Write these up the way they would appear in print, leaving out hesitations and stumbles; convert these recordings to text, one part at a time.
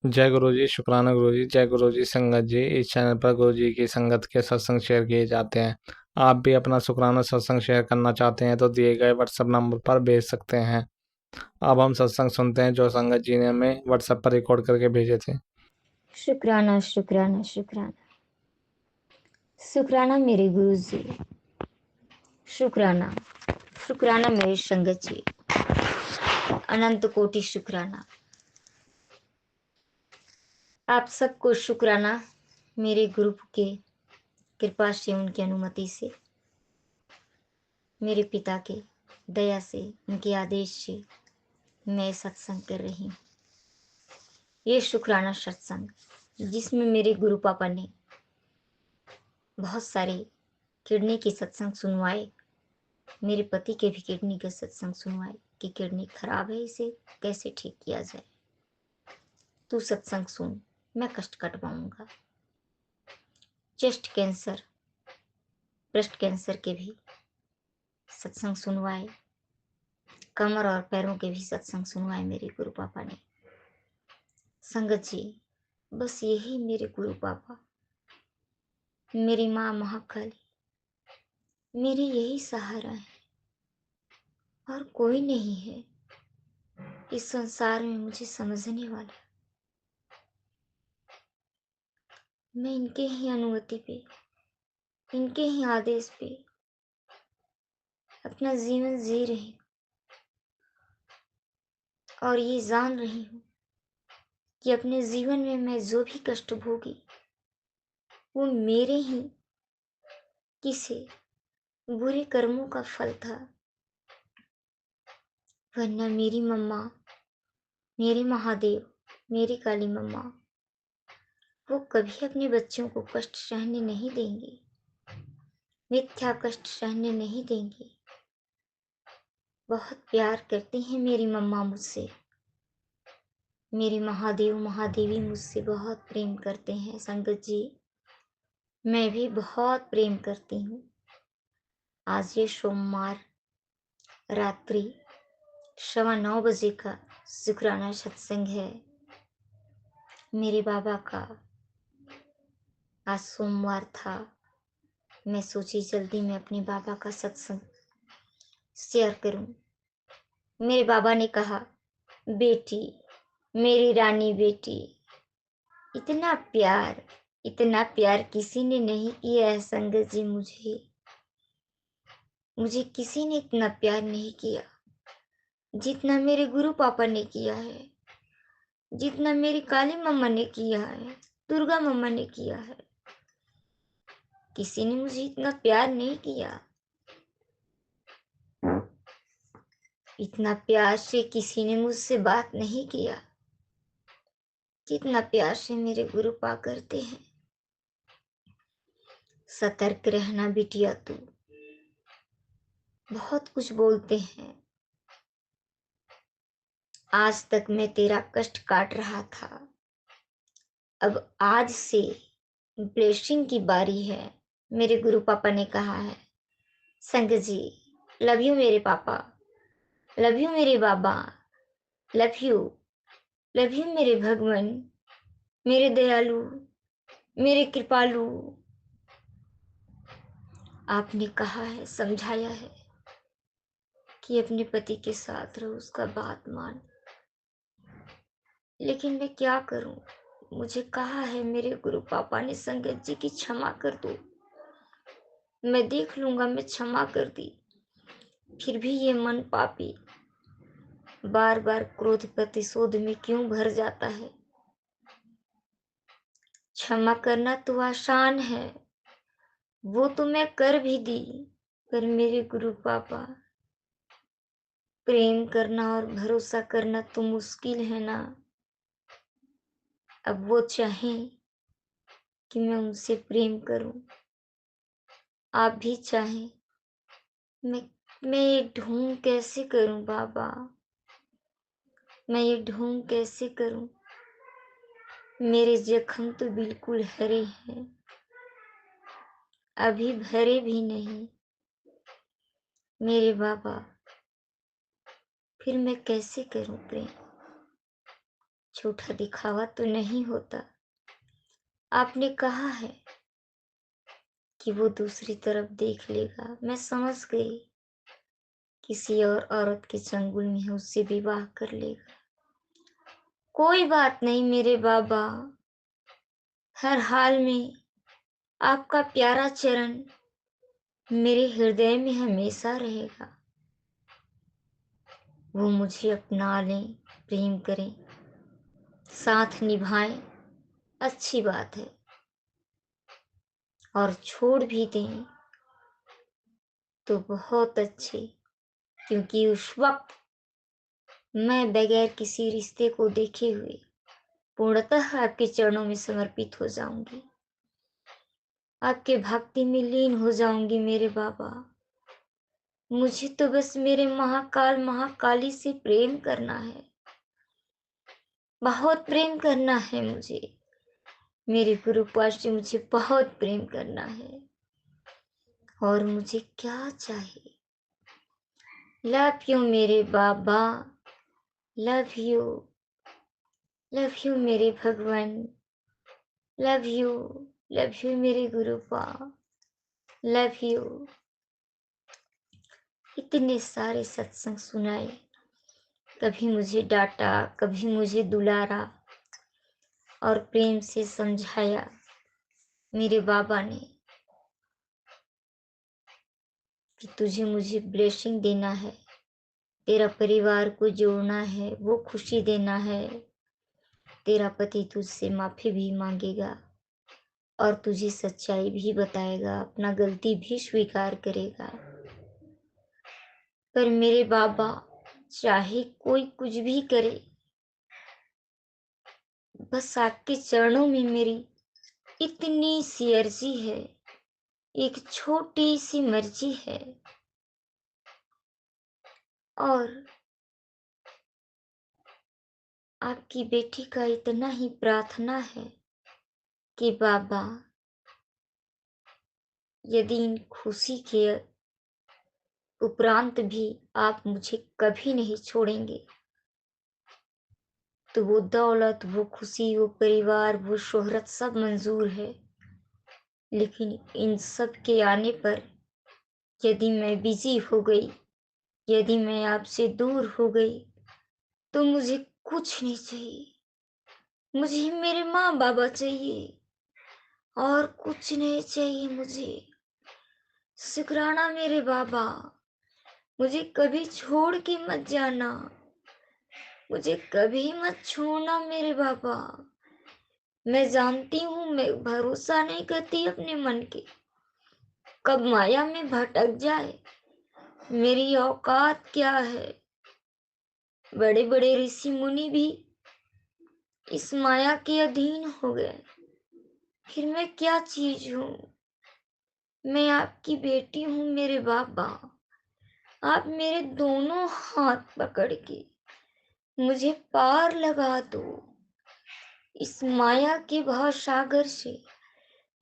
जय गुरु जी, शुक्राना गुरु जी। जय गुरु जी, संगत जी। इस चैनल पर गुरु जी की संगत के सत्संग शेयर किए जाते हैं। आप भी अपना शुक्राना सत्संग शेयर करना चाहते हैं तो दिए गए व्हाट्सएप नंबर पर भेज सकते हैं। अब हम सत्संग सुनते हैं जो संगत जी ने हमें व्हाट्सएप पर रिकॉर्ड करके भेजे थे। शुक्राना शुक्राना शुक्राना शुक्राना मेरे गुरु जी। शुक्राना शुक्राना मेरे संगत जी। अनंत कोटि शुक्राना आप सबको। शुक्राना मेरे गुरु के कृपा से, उनकी अनुमति से, मेरे पिता के दया से, उनके आदेश से मैं सत्संग कर रही हूँ। ये शुक्राना सत्संग जिसमें मेरे गुरु पापा ने बहुत सारे किडनी के सत्संग सुनवाए, मेरे पति के भी किडनी के सत्संग सुनवाए कि किडनी खराब है, इसे कैसे ठीक किया जाए। तू सत्संग सुन, मैं कष्ट कटवाऊंगा। चेस्ट कैंसर, ब्रेस्ट कैंसर के भी सत्संग सुनवाए, कमर और पैरों के भी सत्संग सुनवाए मेरे गुरु पापा ने। संगत जी, बस यही मेरे गुरु पापा, मेरी माँ महाकाली, मेरे यही सहारा है और कोई नहीं है इस संसार में मुझे समझने वाला। मैं इनके ही अनुमति पे, इनके ही आदेश पे अपना जीवन जी रही हूँ और ये जान रही हूँ कि अपने जीवन में मैं जो भी कष्ट भोगी वो मेरे ही किसी बुरे कर्मों का फल था। वरना मेरी मम्मा, मेरे महादेव, मेरी काली मम्मा, वो कभी अपने बच्चों को कष्ट सहने नहीं देंगे, मिथ्या कष्ट सहने नहीं देंगे। बहुत प्यार करती हैं मेरी मम्मा मुझसे, मेरे महादेव महादेवी मुझसे बहुत प्रेम करते हैं। संगत जी, मैं भी बहुत प्रेम करती हूँ। आज ये सोमवार रात्रि 9:15 का शुक्राना सत्संग है मेरे बाबा का। आज सोमवार था, मैं सोची जल्दी मैं अपने बाबा का सत्संग शेयर करूं। मेरे बाबा ने कहा, बेटी, मेरी रानी बेटी, इतना प्यार किसी ने नहीं किया है संगत जी। मुझे किसी ने इतना प्यार नहीं किया जितना मेरे गुरु पापा ने किया है, जितना मेरी काली मम्मा ने किया है, दुर्गा मम्मा ने किया है। किसी ने मुझे इतना प्यार नहीं किया। इतना प्यार से किसी ने मुझसे बात नहीं किया जितना प्यार से मेरे गुरु पा करते हैं। सतर्क रहना बिटिया, तू बहुत कुछ बोलते हैं। आज तक मैं तेरा कष्ट काट रहा था, अब आज से ब्लेसिंग की बारी है, मेरे गुरु पापा ने कहा है। संग जी, लव यू मेरे पापा, लव यू मेरे बाबा, लव यू, लव यू मेरे भगवान, मेरे दयालु, मेरे कृपालु। आपने कहा है, समझाया है कि अपने पति के साथ रहो, उसका बात मान। लेकिन मैं क्या करूं? मुझे कहा है मेरे गुरु पापा ने, संगत जी की क्षमा कर दो। मैं देख लूंगा, मैं क्षमा कर दी। फिर भी ये मन पापी बार बार क्रोध प्रतिशोध में क्यों भर जाता है? क्षमा करना तो आसान है, वो तो मैं कर भी दी, पर मेरे गुरु पापा, प्रेम करना और भरोसा करना तो मुश्किल है ना। अब वो चाहें कि मैं उनसे प्रेम करूं, आप भी चाहें, मैं मैं ये ढोंग कैसे करूं बाबा? मैं ये ढोंग कैसे करूं? मेरे जख्म तो बिल्कुल हरे हैं, अभी भरे भी नहीं मेरे बाबा। फिर मैं कैसे करूं प्रेम? झूठा दिखावा तो नहीं होता। आपने कहा है कि वो दूसरी तरफ देख लेगा। मैं समझ गई, किसी और औरत के चंगुल में है, उससे विवाह कर लेगा। कोई बात नहीं मेरे बाबा, हर हाल में आपका प्यारा चरण मेरे हृदय में हमेशा रहेगा। वो मुझे अपना लें, प्रेम करें, साथ निभाएं, अच्छी बात है। और छोड़ भी दें तो बहुत अच्छे, क्योंकि उस वक्त मैं बगैर किसी रिश्ते को देखे हुए पूर्णतः आपके चरणों में समर्पित हो जाऊंगी, आपके भक्ति में लीन हो जाऊंगी मेरे बाबा। मुझे तो बस मेरे महाकाल महाकाली से प्रेम करना है, बहुत प्रेम करना है मुझे। मेरे गुरु पास से मुझे बहुत प्रेम करना है। और मुझे क्या चाहिए? लव यू मेरे बाबा, लव यू, लव यू मेरे भगवान, लव यू मेरे गुरुपा, लव यू। इतने सारे सत्संग सुनाए, कभी मुझे डांटा, कभी मुझे दुलारा और प्रेम से समझाया मेरे बाबा ने कि तुझे मुझे ब्लेसिंग देना है, तेरा परिवार को जोड़ना है, वो खुशी देना है। तेरा पति तुझसे माफी भी मांगेगा और तुझे सच्चाई भी बताएगा, अपना गलती भी स्वीकार करेगा। पर मेरे बाबा, चाहे कोई कुछ भी करे, बस आपके चरणों में मेरी इतनी सी अर्जी है, एक छोटी सी मर्जी है। और आपकी बेटी का इतना ही प्रार्थना है कि बाबा, यदि इन खुशी के उपरांत भी आप मुझे कभी नहीं छोड़ेंगे, तो वो दौलत, वो खुशी, वो परिवार, वो शोहरत सब मंजूर है। लेकिन इन सब के आने पर यदि मैं बिजी हो गई, यदि मैं आपसे दूर हो गई, तो मुझे कुछ नहीं चाहिए। मुझे मेरे माँ बाबा चाहिए और कुछ नहीं चाहिए मुझे। शुक्राना मेरे बाबा, मुझे कभी छोड़ के मत जाना, मुझे कभी मत छोड़ना मेरे बाबा। मैं जानती हूँ मैं भरोसा नहीं करती अपने मन के, कब माया में भटक जाए। मेरी औकात क्या है? बड़े बड़े ऋषि मुनि भी इस माया के अधीन हो गए, फिर मैं क्या चीज हूँ? मैं आपकी बेटी हूँ मेरे बाबा। आप मेरे दोनों हाथ पकड़ के मुझे पार लगा दो, इस माया के भवसागर से,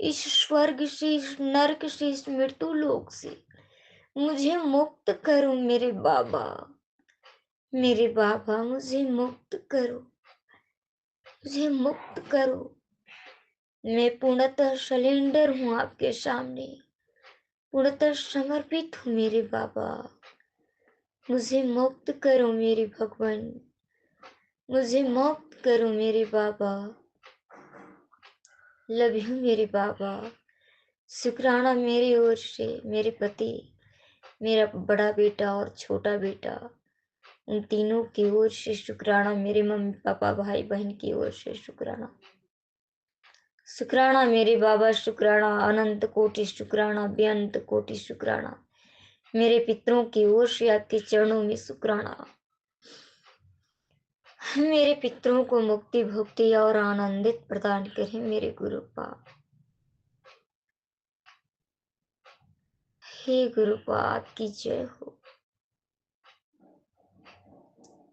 इस स्वर्ग से, इस नरक से, इस मृत्यु लोक से मुझे मुक्त करो मेरे बाबा। मेरे बाबा, मुझे मुक्त करो, मुझे मुक्त करो। मैं पूर्णतः सलेंडर हूँ आपके सामने, पूर्णतः समर्पित हूँ मेरे बाबा। मुझे मुक्त करो मेरे भगवान, मुझे मुक्त करो मेरे बाबा। लव यू मेरे बाबा। शुक्राना मेरी ओर से, मेरे पति, मेरा बड़ा बेटा और छोटा बेटा, उन तीनों की ओर से शुक्राना। मेरे मम्मी पापा भाई बहन की ओर से शुक्राना। शुक्राना मेरे बाबा, शुक्राना, अनंत कोटि शुक्राना, बेअंत कोटि शुक्राना। मेरे पितरों की ओर से आपके चरणों में शुक्राना। मेरे पितरों को मुक्ति भुक्ति और आनंदित प्रदान करें मेरे गुरुपा। हे गुरुपा, आपकी जय हो।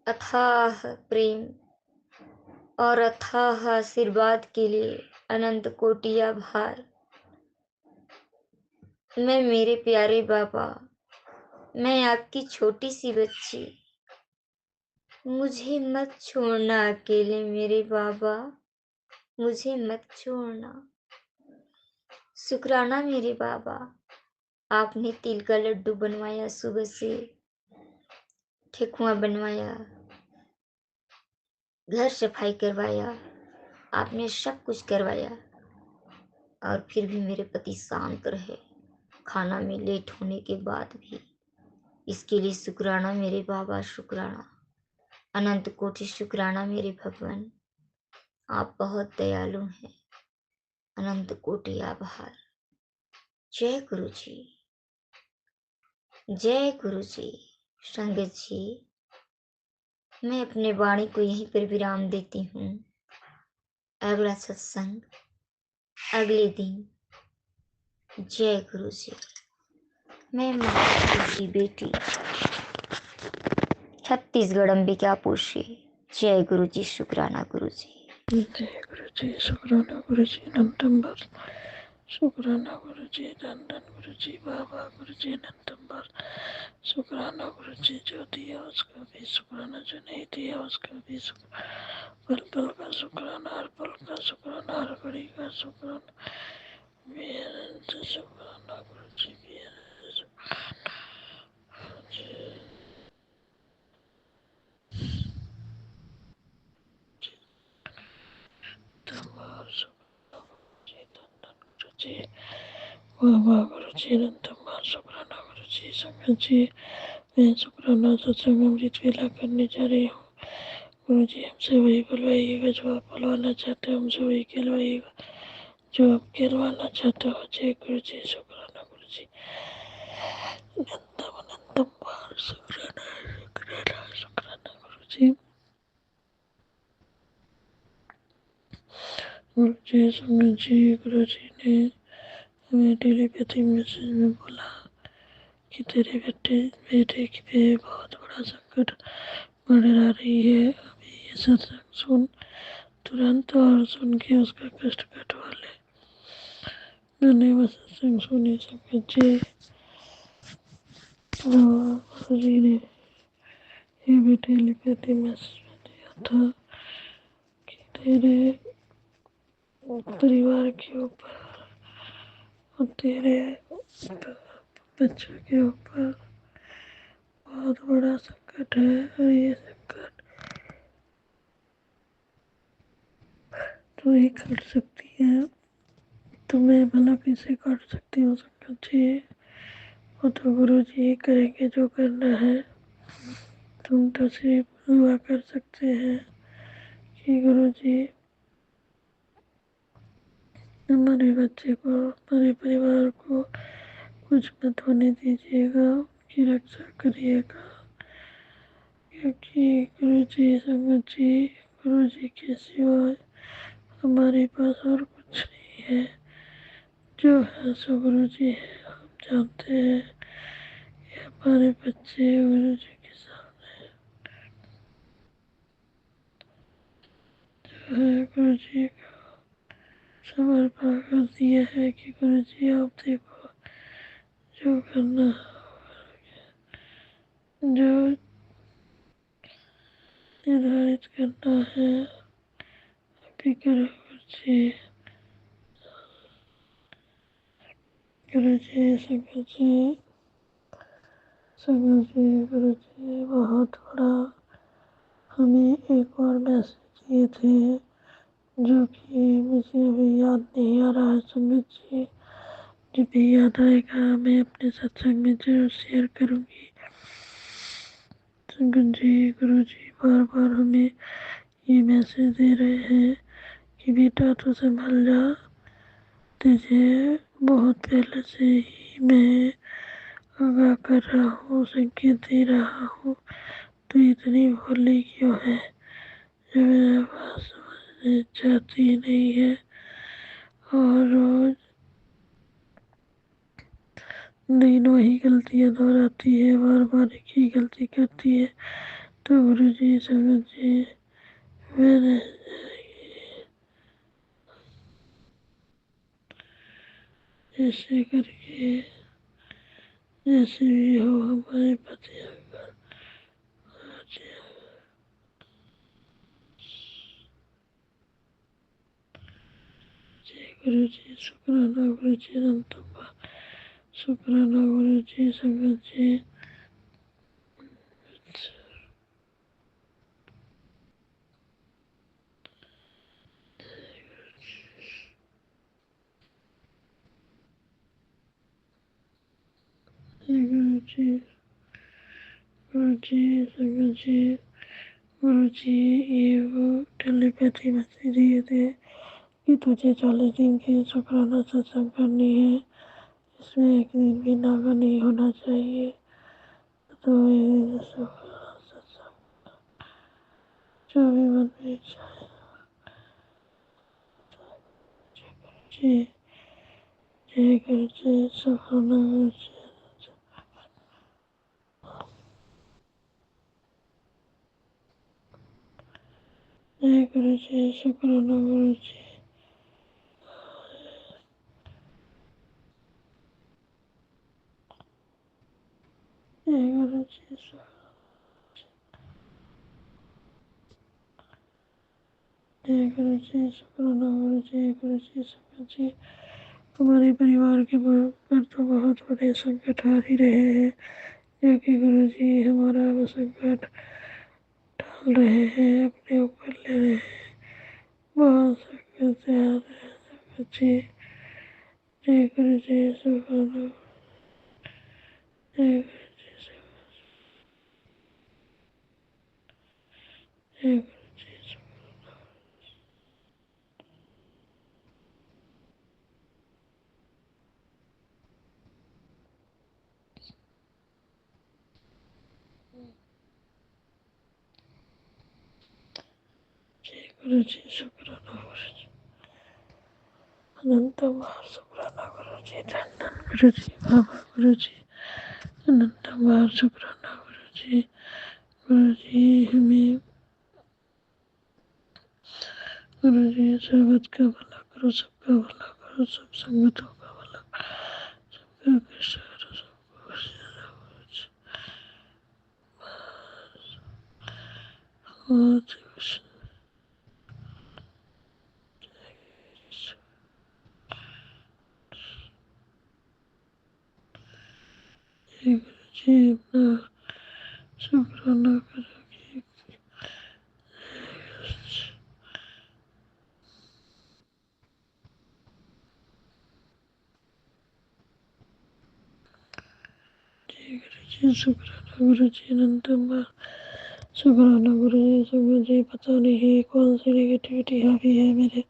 अथाह प्रेम और अथाह आशीर्वाद के लिए अनंत कोटि आभार। मैं मेरे प्यारे बाबा, मैं आपकी छोटी सी बच्ची, मुझे मत छोड़ना अकेले मेरे बाबा, मुझे मत छोड़ना। शुक्राना मेरे बाबा, आपने तिल का लड्डू बनवाया, सुबह से ठेकुआ बनवाया, घर सफाई करवाया, आपने सब कुछ करवाया और फिर भी मेरे पति शांत रहे, खाना में लेट होने के बाद भी। इसके लिए शुक्राना मेरे बाबा, शुक्राना, अनंत कोटि शुक्राना मेरे भगवान। आप बहुत दयालु हैं, अनंत कोटि आभार। जय गुरु जी, जय गुरु जी। संगत जी, मैं अपने वाणी को यहीं पर विराम देती हूँ। अगला सत्संग अगले दिन। जय गुरु जी। मैं महाराज की बेटी, छत्तीसगढ़ अंबिकापुर से। जय गुरु जी, शुक्राना गुरु जी। जय गुरु जी, शुक्राना गुरु जी, नंदम्बर, शुक्राना गुरु जी, धन गुरु जी, बाबा गुरु जी, नंदम्बर, शुक्राना गुरु जी, जो दिया उसका भी शुक्राना, जो नहीं दिया उसका भी शुक्राना, पल पल का शुक्राना, हर पल का शुक्राना, हर घड़ी का शुक्राना, बेहद शुक्राना गुरु जी, बेहद शुक्राना गुरु जी। नंदम्बर, शुक्राना गुरु जी, धन गुरु जी, बाबा गुरु जी, नंदम्बर, शुक्राना गुरु जी। संगत जी, मैं शुक्राना सत्संग अमृत वेला करने जा रही हूँ। गुरु जी हमसे वही बुलवाइएगा जो आप बुलवाना चाहते हो, हमसे वही कहलवाइएगा जो आप कहलवाना चाहते हो। जय गुरु जी, शुक्राना गुरु जी, नंदम नंदम बार, शुक्राना शुक्राना शुक्राना गुरु जी। गुरु जी, संगत जी, गुरु जी ने हमें टेलीपैथी मैसेज में बोला कि तेरे बेटे पे बहुत बड़ा संकट मंडरा रही है। अभी ये सत्संग सुन तुरंत, और सुन के उसका कष्ट कटवा ले। मैंने वह सत्संग सुनी। संगत जी, गुरु जी ने ये भी टेलीपैथी मैसेज में दिया था कि तेरे परिवार के ऊपर और तेरे बच्चों के ऊपर बहुत बड़ा संकट है, और ये संकट तू ही काट सकती है। तो मैं भला कैसे काट सकती हूँ संकट जी? वो तो गुरु जी करेंगे जो करना है। तुम तो सिर्फ दुआ कर सकते हैं कि गुरु जी हमारे बच्चे को, हमारे परिवार को कुछ मत होने दीजिएगा, उनकी रक्षा करिएगा। क्योंकि गुरु जी, संगत जी, गुरु जी के सिवा हमारे पास और कुछ नहीं है। जो है सो गुरु जी है। हम जानते हैं कि हमारे बच्चे गुरु जी के सामने जो है गुरु जी को समर्पण कर दिया है कि गुरु जी आप देखो जो करना है, जो निर्धारित करना है अभी करो गुरु जी। गुरु जी, संगत जी, संगत जी, गुरु जी बहुत बड़ा हमें एक और मैसेज दिए थे जो कि मुझे अभी याद नहीं आ रहा है। संगत जी, जब भी याद आएगा मैं अपने सत्संग में जरूर शेयर करूंगी। संगत जी, गुरु जी बार बार हमें ये मैसेज दे रहे हैं कि बेटा तू संभल जा, तुझे बहुत पहले से ही मैं आगाह कर रहा हूँ, संकेत दे रहा हूँ, तू इतनी भोली क्यों है जो मेरा बात समझने चाहती नहीं है और रोज दिन वही गलतियाँ दोहराती है, बार बार एक ही गलती करती है। तो गुरु जी, संगत जी, मैंने ऐसे करके जैसे भी हो हमारे पति अगर जय गुरु जी शुक्राना गुरु जी अनंतम शुक्राना गुरु जी संगत जी जय गुरु जी संगत जी गुरु जी ये वो टेलीपैथी मैसेज दिए थे कि तुझे 40 दिन की शुक्राना सत्संग करनी है, इसमें एक दिन भी नागा नहीं होना चाहिए। तो ये सत्संग जो भी मन में इच्छा है जी जय गुरु जी शुक्राना गुरु जी जय गुरु जी शुक्राना गुरु जी जय गुरु जी जय गुरु जी शुक्राना गुरु जी गुरु जी संगत जी हमारे परिवार के पर तो बहुत बड़े संकट आ ही रहे हैं, जो कि गुरु जी हमारा वो संकट डाल रहे हैं, अपने ऊपर ले रहे हैं। बहुत संकट से आ रहे हैं संकट जी जय गुरु जी शुक्राना जय जय गुरु जी जय गुरु जी शुक्राना गुरु जी अनंत बार शुक्राना गुरु जी धन्यवाद गुरु जी बाबा गुरु जी अनंत बार शुक्राना गुरु जी हमें गुरु जी सर्वत का भला करो, सबका भला करो, सब संगतों का भला करो, सबका कृष्ण करो, सबको बहुत कृष्ण जय गुरु जी अपना शुक्राना करो कि जय गुरु जी शुक्राना गुरु जी अनंत बार शुक्राना गुरु जी संगत जी पता नहीं कौन सी नेगेटिविटी हावी है मेरे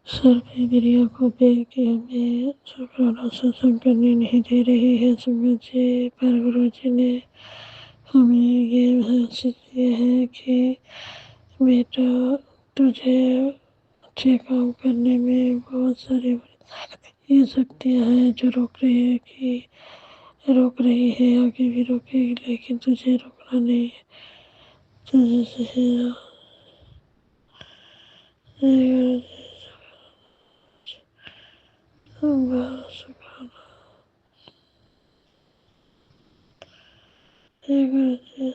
सर पे मेरी आंखों पे कि हमें शुक्राना सत्संग करने नहीं दे रही है संगत जी, पर गुरु जी ने हमें ये मैसेज दिया है कि बेटा तुझे अच्छे काम करने में बहुत सारी ये शक्तियाँ हैं जो रोक रही है, आगे भी रोकेगी, लेकिन तुझे रुकना नहीं है। तुझे सही शुक्राना जय गुरु जी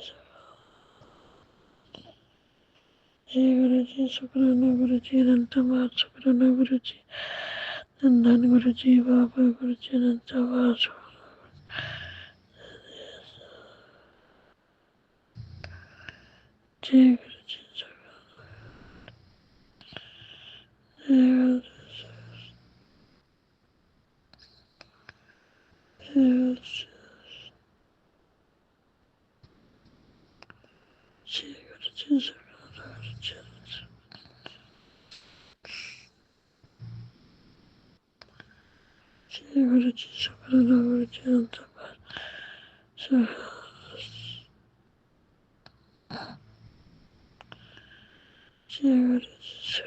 जय गुरु जी शुक्राना गुरु जी अनंत बार शुक्राना गुरु जी धन गुरु जी बाबा गुरु जी अनंत बार जय गुरु जी जय गुरु जी जय गुरु जी शुक्राना गुरु जी जय गुरु जी शुक्राना गुरु जी अनंत बार जय गुरु जी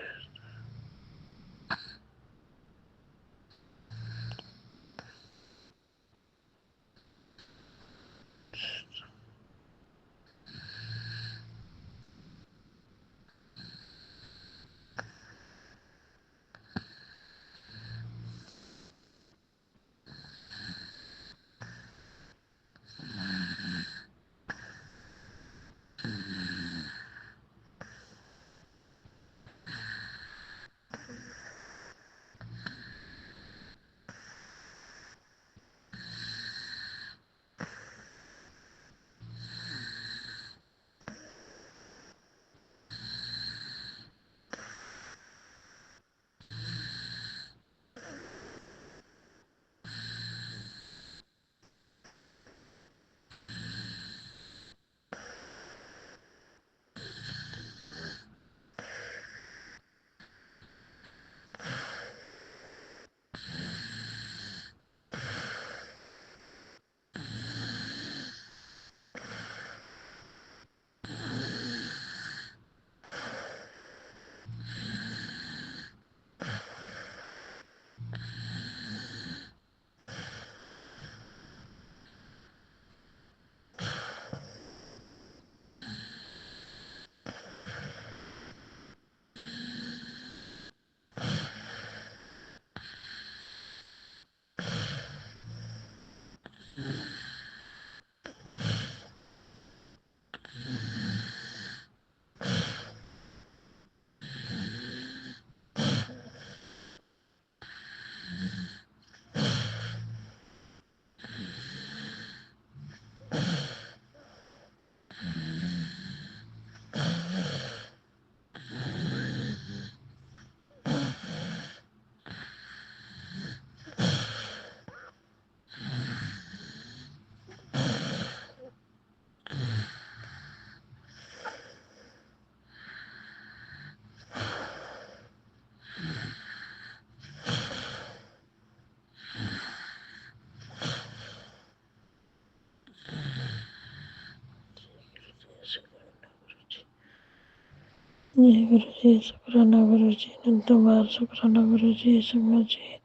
जय गुरु जी, शुक्राना गुरु जी, अनंतबार शुक्राना गुरु जी, संगत जी।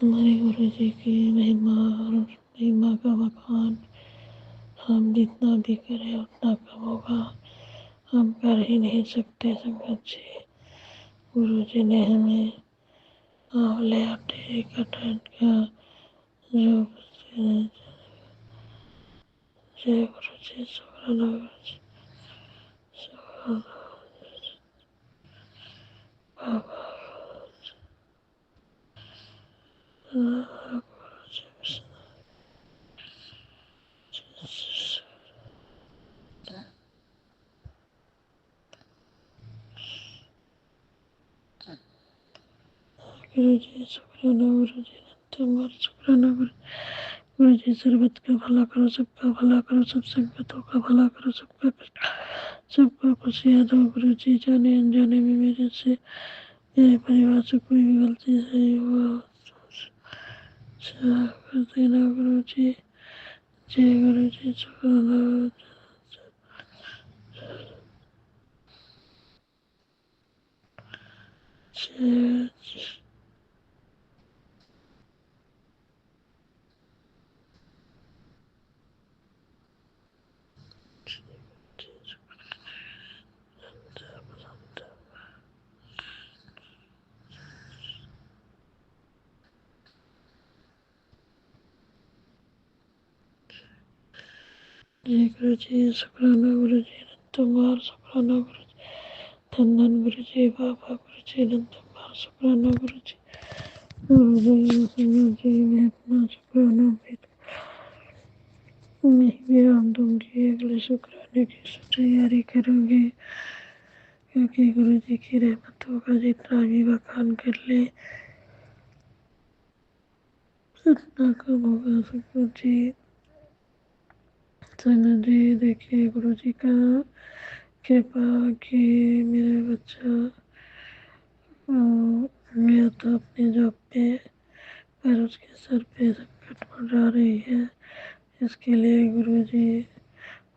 हमारे गुरु जी की महिमा और महिमा का बखान हम जितना भी करें उतना कम होगा, हम कर ही नहीं सकते संगत जी। गुरु जी ने हमें आंवले आटे कटहल का जो जय गुरु जी, शुक्राना गुरु जी, शुक्राना बाबा गुरु जी। गुरु जी शुक्राना गुरु जी, अनंतबार शुक्राना गुरु जी। सर्वत का भला करो, सबका भला करो, सब संगतों का भला करो, सबको खुशियाँ दो गुरु जी। जाने अनजाने में मेरे से मेरे परिवार से कोई भी गलती सही हुआ क्षमा कर देना गुरु जी। जय गुरु जी, शुक्राना गुरु जी। जय गुरु जी, शुक्राना गुरु जी, अनंतबार शुक्राना गुरु जी, धन गुरु जी, बाबा गुरु जी, अनंतबार शुक्राना गुरु जी। गुरु जी मैं अपना शुक्राना मैं विराम दूंगी, अगले शुक्राने की तैयारी करूंगी, क्योंकि गुरु जी की रहमतों का जितना भी बखान कर ले उतना कम होगा संगत जी। संगत जी देखिए गुरु जी का कृपा कि मेरा बच्चा गया था अपने जॉब पे, पर उसके सर पे संकट मंडरा रही है। इसके लिए गुरु जी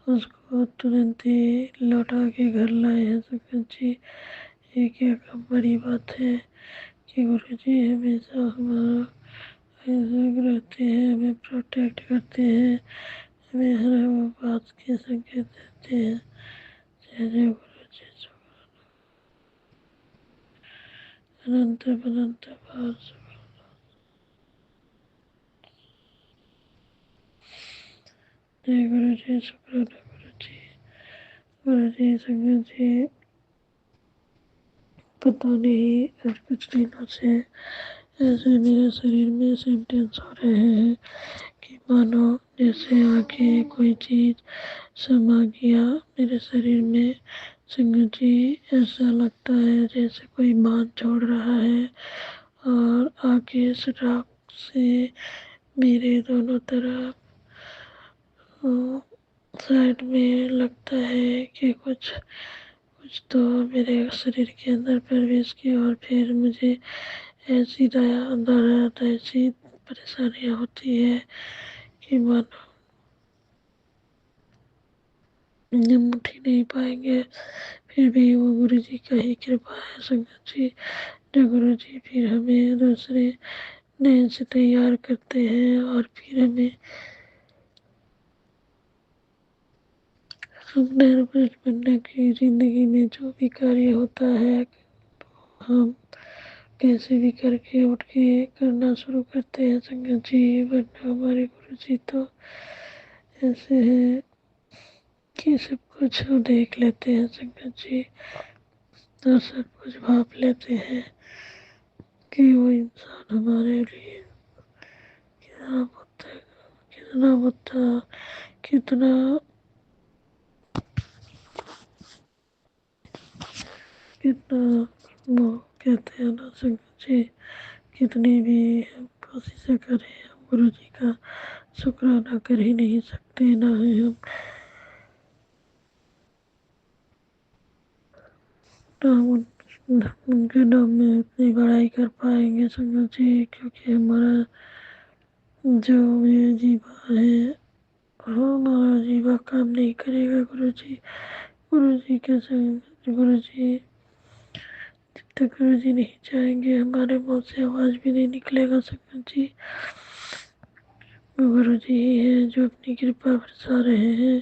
उसको तुरंत ही लौटा के घर लाए हैं संगत जी। ये क्या कम बड़ी बात है कि गुरु जी हमेशा हमारा संग रहते हैं, हमें प्रोटेक्ट करते हैं, हमें हर वो बात के संकेत देते हैं। जय जय गुरु जी, अनंत अनंत बार जय गुरु जी, शुक्राना गुरु जी। गुरु जी संगत जी पता नहीं आज कुछ दिनों से ऐसे मेरे शरीर में सिम्टम्स हो रहे हैं कि मानो जैसे आके कोई चीज समा गया मेरे शरीर में। संगत जी ऐसा लगता है जैसे कोई बांध छोड़ रहा है और आगे सड़क से मेरे दोनों तरफ साइड में लगता है कि कुछ कुछ तो मेरे शरीर के अंदर प्रवेश की और फिर मुझे ऐसी दर्द ऐसी परेशानियाँ होती है कि मानो हम उठ ही नहीं पाएंगे। फिर भी वो गुरु जी का ही कृपा है संगत जी, जो गुरु जी फिर हमें दूसरे नए से तैयार करते हैं और फिर हमें सुंदर बनने की जिंदगी में जो भी कार्य होता है हम कैसे भी करके उठ के करना शुरू करते हैं संगत जी। वरना हमारे गुरु जी तो ऐसे हैं कि सब कुछ देख लेते हैं संगत जी, तो सब कुछ भाप लेते हैं कि वो इंसान हमारे लिए कितना बुद्ध कितना बुद्ध कितना कितना वो कहते हैं ना संगत जी, कितनी भी हम कोशिशें करें हम गुरु जी का शुक्राना कर ही नहीं सकते, ना ही हम उनके नाम में अपनी बड़ाई कर पाएंगे संगत जी, क्योंकि हमारा जो ये जीवा है हमारा जीवा काम नहीं करेगा गुरु जी। गुरु जी के संग गुरु जी जब तक गुरु जी नहीं चाहेंगे हमारे मुंह से आवाज भी नहीं निकलेगा संगत जी। गुरु जी ही है जो अपनी कृपा बरसा रहे हैं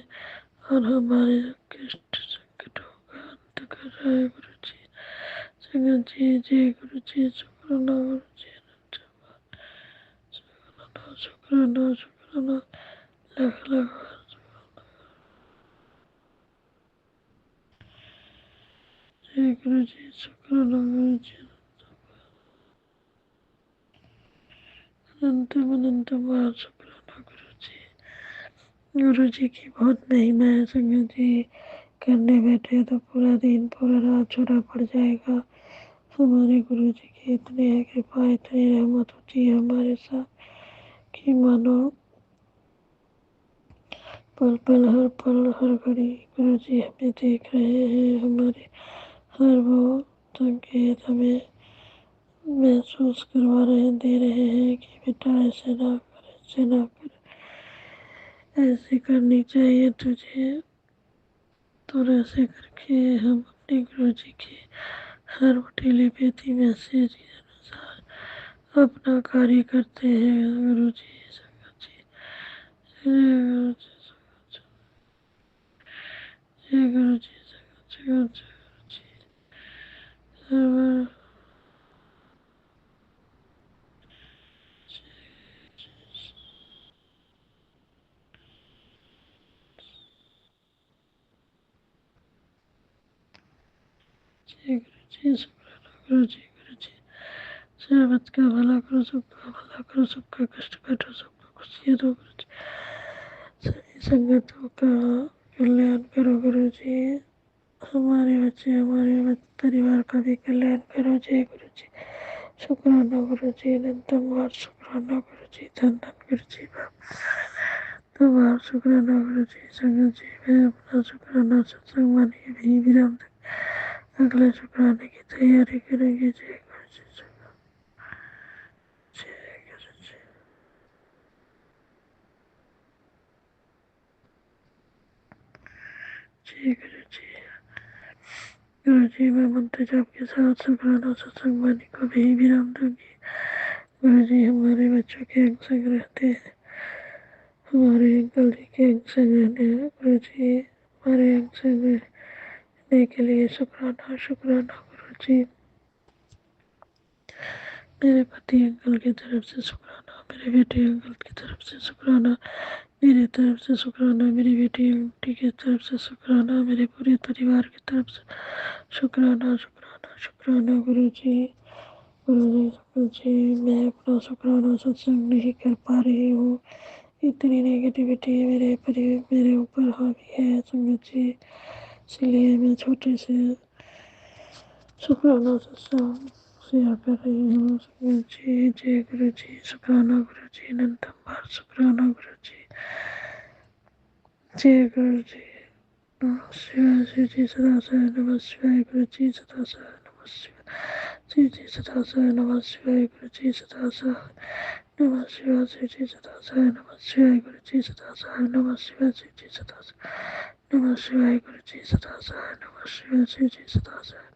और हमारे कष्ट संकटों का अंत कर रहा है गुरु जी। संगत जी जय गुरु जी। शुक्राना गुरु जी। शुक्राना शुक्राना लख लख जय गुरु जी। शुक्राना गुरु जी। अनंतम अनंतम बार शुक्राना गुरु जी। गुरु जी की बहुत महिमा है संगत जी। करने बैठे तो पूरा दिन पूरा रात छोड़ा पड़ जाएगा। हमारे गुरु जी की इतनी है कृपा इतनी रहमत होती है हमारे साथ कि मानो पल पल हर घड़ी गुरु जी हमें देख रहे हैं। हमारे हर वो संकेत हमें महसूस करवा रहे दे रहे हैं कि बेटा ऐसे ना कर ऐसे ना कर ऐसे करनी चाहिए तुझे। तो ऐसे करके हम अपने गुरु जी की हर टेलीपैथी मैसेज के अनुसार अपना कार्य करते हैं। गुरु जी संगत जी जय गुरु जी संगत जी जय गुरु जी संगत जी गुरु जी हर जय गुरु जी शुक्राना गुरु जी। गुरु जी सर्वत का भला करो सबका भला करो सबका कष्ट काटो सबको खुशियाँ दो गुरु जी। सभी संगतों का कल्याण करो गुरु जी। हमारे बच्चे हमारे परिवार का भी कल्याण करो जय गुरु जी। शुक्राना गुरु जी। अनंतम बार शुक्राना गुरु जी। धन धन गुरु जी। तो बार शुक्राना गुरु जी। संगत जी मैं अपना शुक्राना सत्संग मानिए भी विराम अगले शुक्राने की तैयारी करेंगे जय गुरु जी। जय गुरु जी। जय गुरु जी। गुरु जी मैं मंत्र जाप के साथ शुक्राना सत्संग वाणी को भी विराम दूंगी। गुरु जी हमारे बच्चों के अंग संग रहते हैं। हमारे अंकल जी के अंग संग रहने हैं। गुरु जी हमारे अंग संग रहने के लिए शुक्राना शुक्राना गुरु जी। मेरे पति अंकल की तरफ से शुक्राना मेरे बेटे अंकल की तरफ से शुक्राना मेरी तरफ से शुक्राना मेरी बेटी आंटी की तरफ से शुक्राना मेरे पूरे परिवार की तरफ से शुक्राना शुक्राना शुक्राना गुरु जी। गुरु जी मैं अपना शुक्राना सत्संग नहीं कर पा रही हूँ। इतनी नेगेटिविटी मेरे ऊपर हावी है संगत जी। इसलिए मैं छोटे से शुक्राना सत्संग शेयर कर रही हूँ संगत जी। जय गुरु जी। शुक्राना गुरु जी। अनंतम बार शुक्राना गुरु जी। जय गुरु जी। नमः शिवाय श्री जी सदा शिवाय नमः शिवाय गुरु जी सदा शिवाय नमः शिवाय श्री जी सदा शिवाय नमः शिवाय गुरु जी सदा शिवाय नमः शिवाय श्री जी सदा शिवाय नमः शिवाय गुरु जी सदा शिवाय नमः शिवाय श्री जी सदा शिवाय नमः शिवाय गुरु जी सदा शिवाय नमः शिवाय श्री जी सदा शिवाय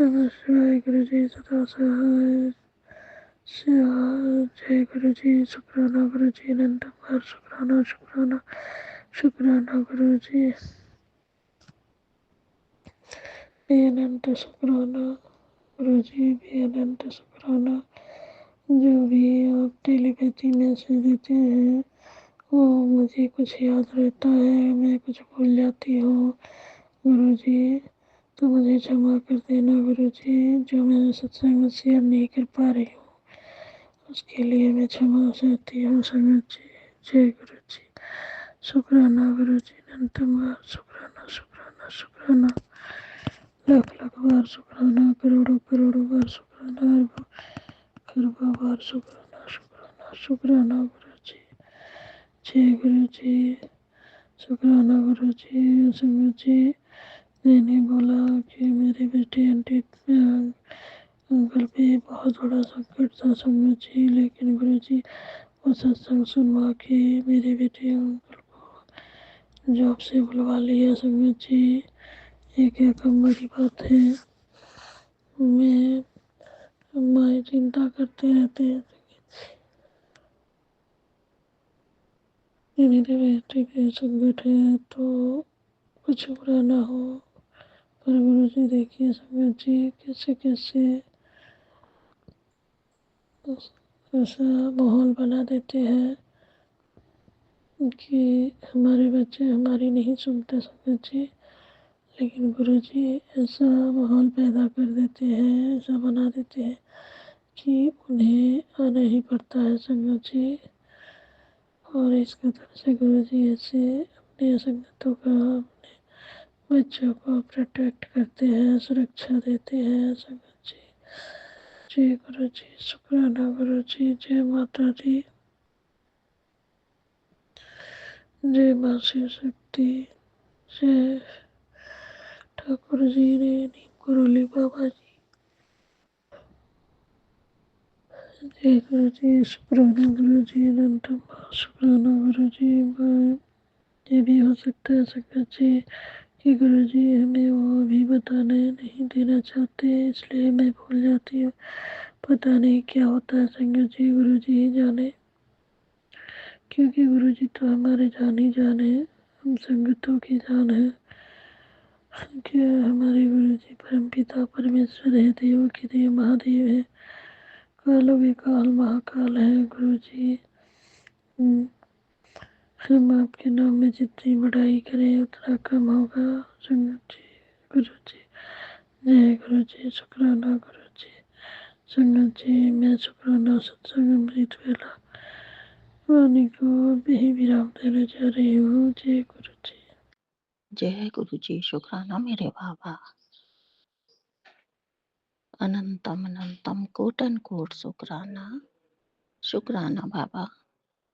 नमः शिवाय गुरु जी सदा शिवाय जय गुरु जी। शुक्राना गुरु जी। अनंतम बार शुक्राना शुक्राना शुक्राना गुरु जी। बेअनंत शुक्राना गुरु जी। बेअनंत शुक्राना। जो भी आप टेलीपैथी मैसेज देते हैं वो मुझे कुछ याद रहता है मैं कुछ भूल जाती हूँ गुरु जी। तो मुझे क्षमा कर देना गुरु जी। जो मैं सत्संग में शेयर नहीं कर पा रही हूँ उसके लिए मैं क्षमा चाहती हूँ संगत जी। जय गुरु जी। शुक्राना गुरु जी। अनंतम बार शुक्राना शुक्राना शुक्राना लाख लाख बार शुक्राना करोड़ों करोड़ों बार शुक्राना खरबों बार शुक्राना शुक्राना शुक्राना गुरु जी। जय गुरु जी। शुक्राना गुरु जी। संगत जी मैंने बोला कि मेरे बेटे आंटी अंकल पे बहुत बड़ा संकट था संगत जी। लेकिन गुरु जी वो सत्संग सुनवा के मेरे बेटे अंकल को जॉब से बुलवा लिया संगत जी, ये क्या कम बड़ी बात है। मैं माए चिंता करते रहते हैं। मेरे बेटे के संकट है तो कुछ बुरा ना हो, पर गुरु जी देखिए संगत जी कैसे कैसे ऐसा माहौल बना देते हैं कि हमारे बच्चे हमारी नहीं सुनते संगत जी। लेकिन गुरु जी ऐसा माहौल पैदा कर देते हैं, ऐसा बना देते हैं कि उन्हें आना ही पड़ता है संगत जी। और इस कदर से गुरु जी ऐसे अपने संगतों का, अपने बच्चों को प्रोटेक्ट करते हैं, सुरक्षा देते हैं संगत जी। जय गुरु जी, शुक्राना गुरु जी, जय माता दी, जय माँ शिव शक्ति, जय ठाकुर जी ने नीम करोली बाबा जी। जय गुरु जी, शुक्राना गुरु जी, अनंतम शुक्राना गुरु जी। ये भी हो सकता है संगत जी कि गुरु जी हमें वो भी बताने नहीं देना चाहते, इसलिए मैं भूल जाती हूँ। पता नहीं क्या होता है संगत जी, गुरु जी ही जाने। क्योंकि गुरु जी तो हमारे जान ही जान है, हम संगतों की जान है। क्या हमारे गुरु जी परम पिता परमेश्वर है, देवों के देव महादेव है, कालों के काल महाकाल है गुरु जी। हम्म, हम आपके नाम में जितनी बड़ाई करें उतना कम होगा संगत जी। गुरु जी, जय गुरु जी, शुक्राना गुरु जी। संगत जी मैं शुक्राना सत्संग अमृत वेला वाणी को यही विराम देने जा रही हूँ। जय गुरु जी। जय गुरु जी, शुक्राना मेरे बाबा। अनंतम अनंतम कोटन कोट शुक्राना, शुक्राना बाबा।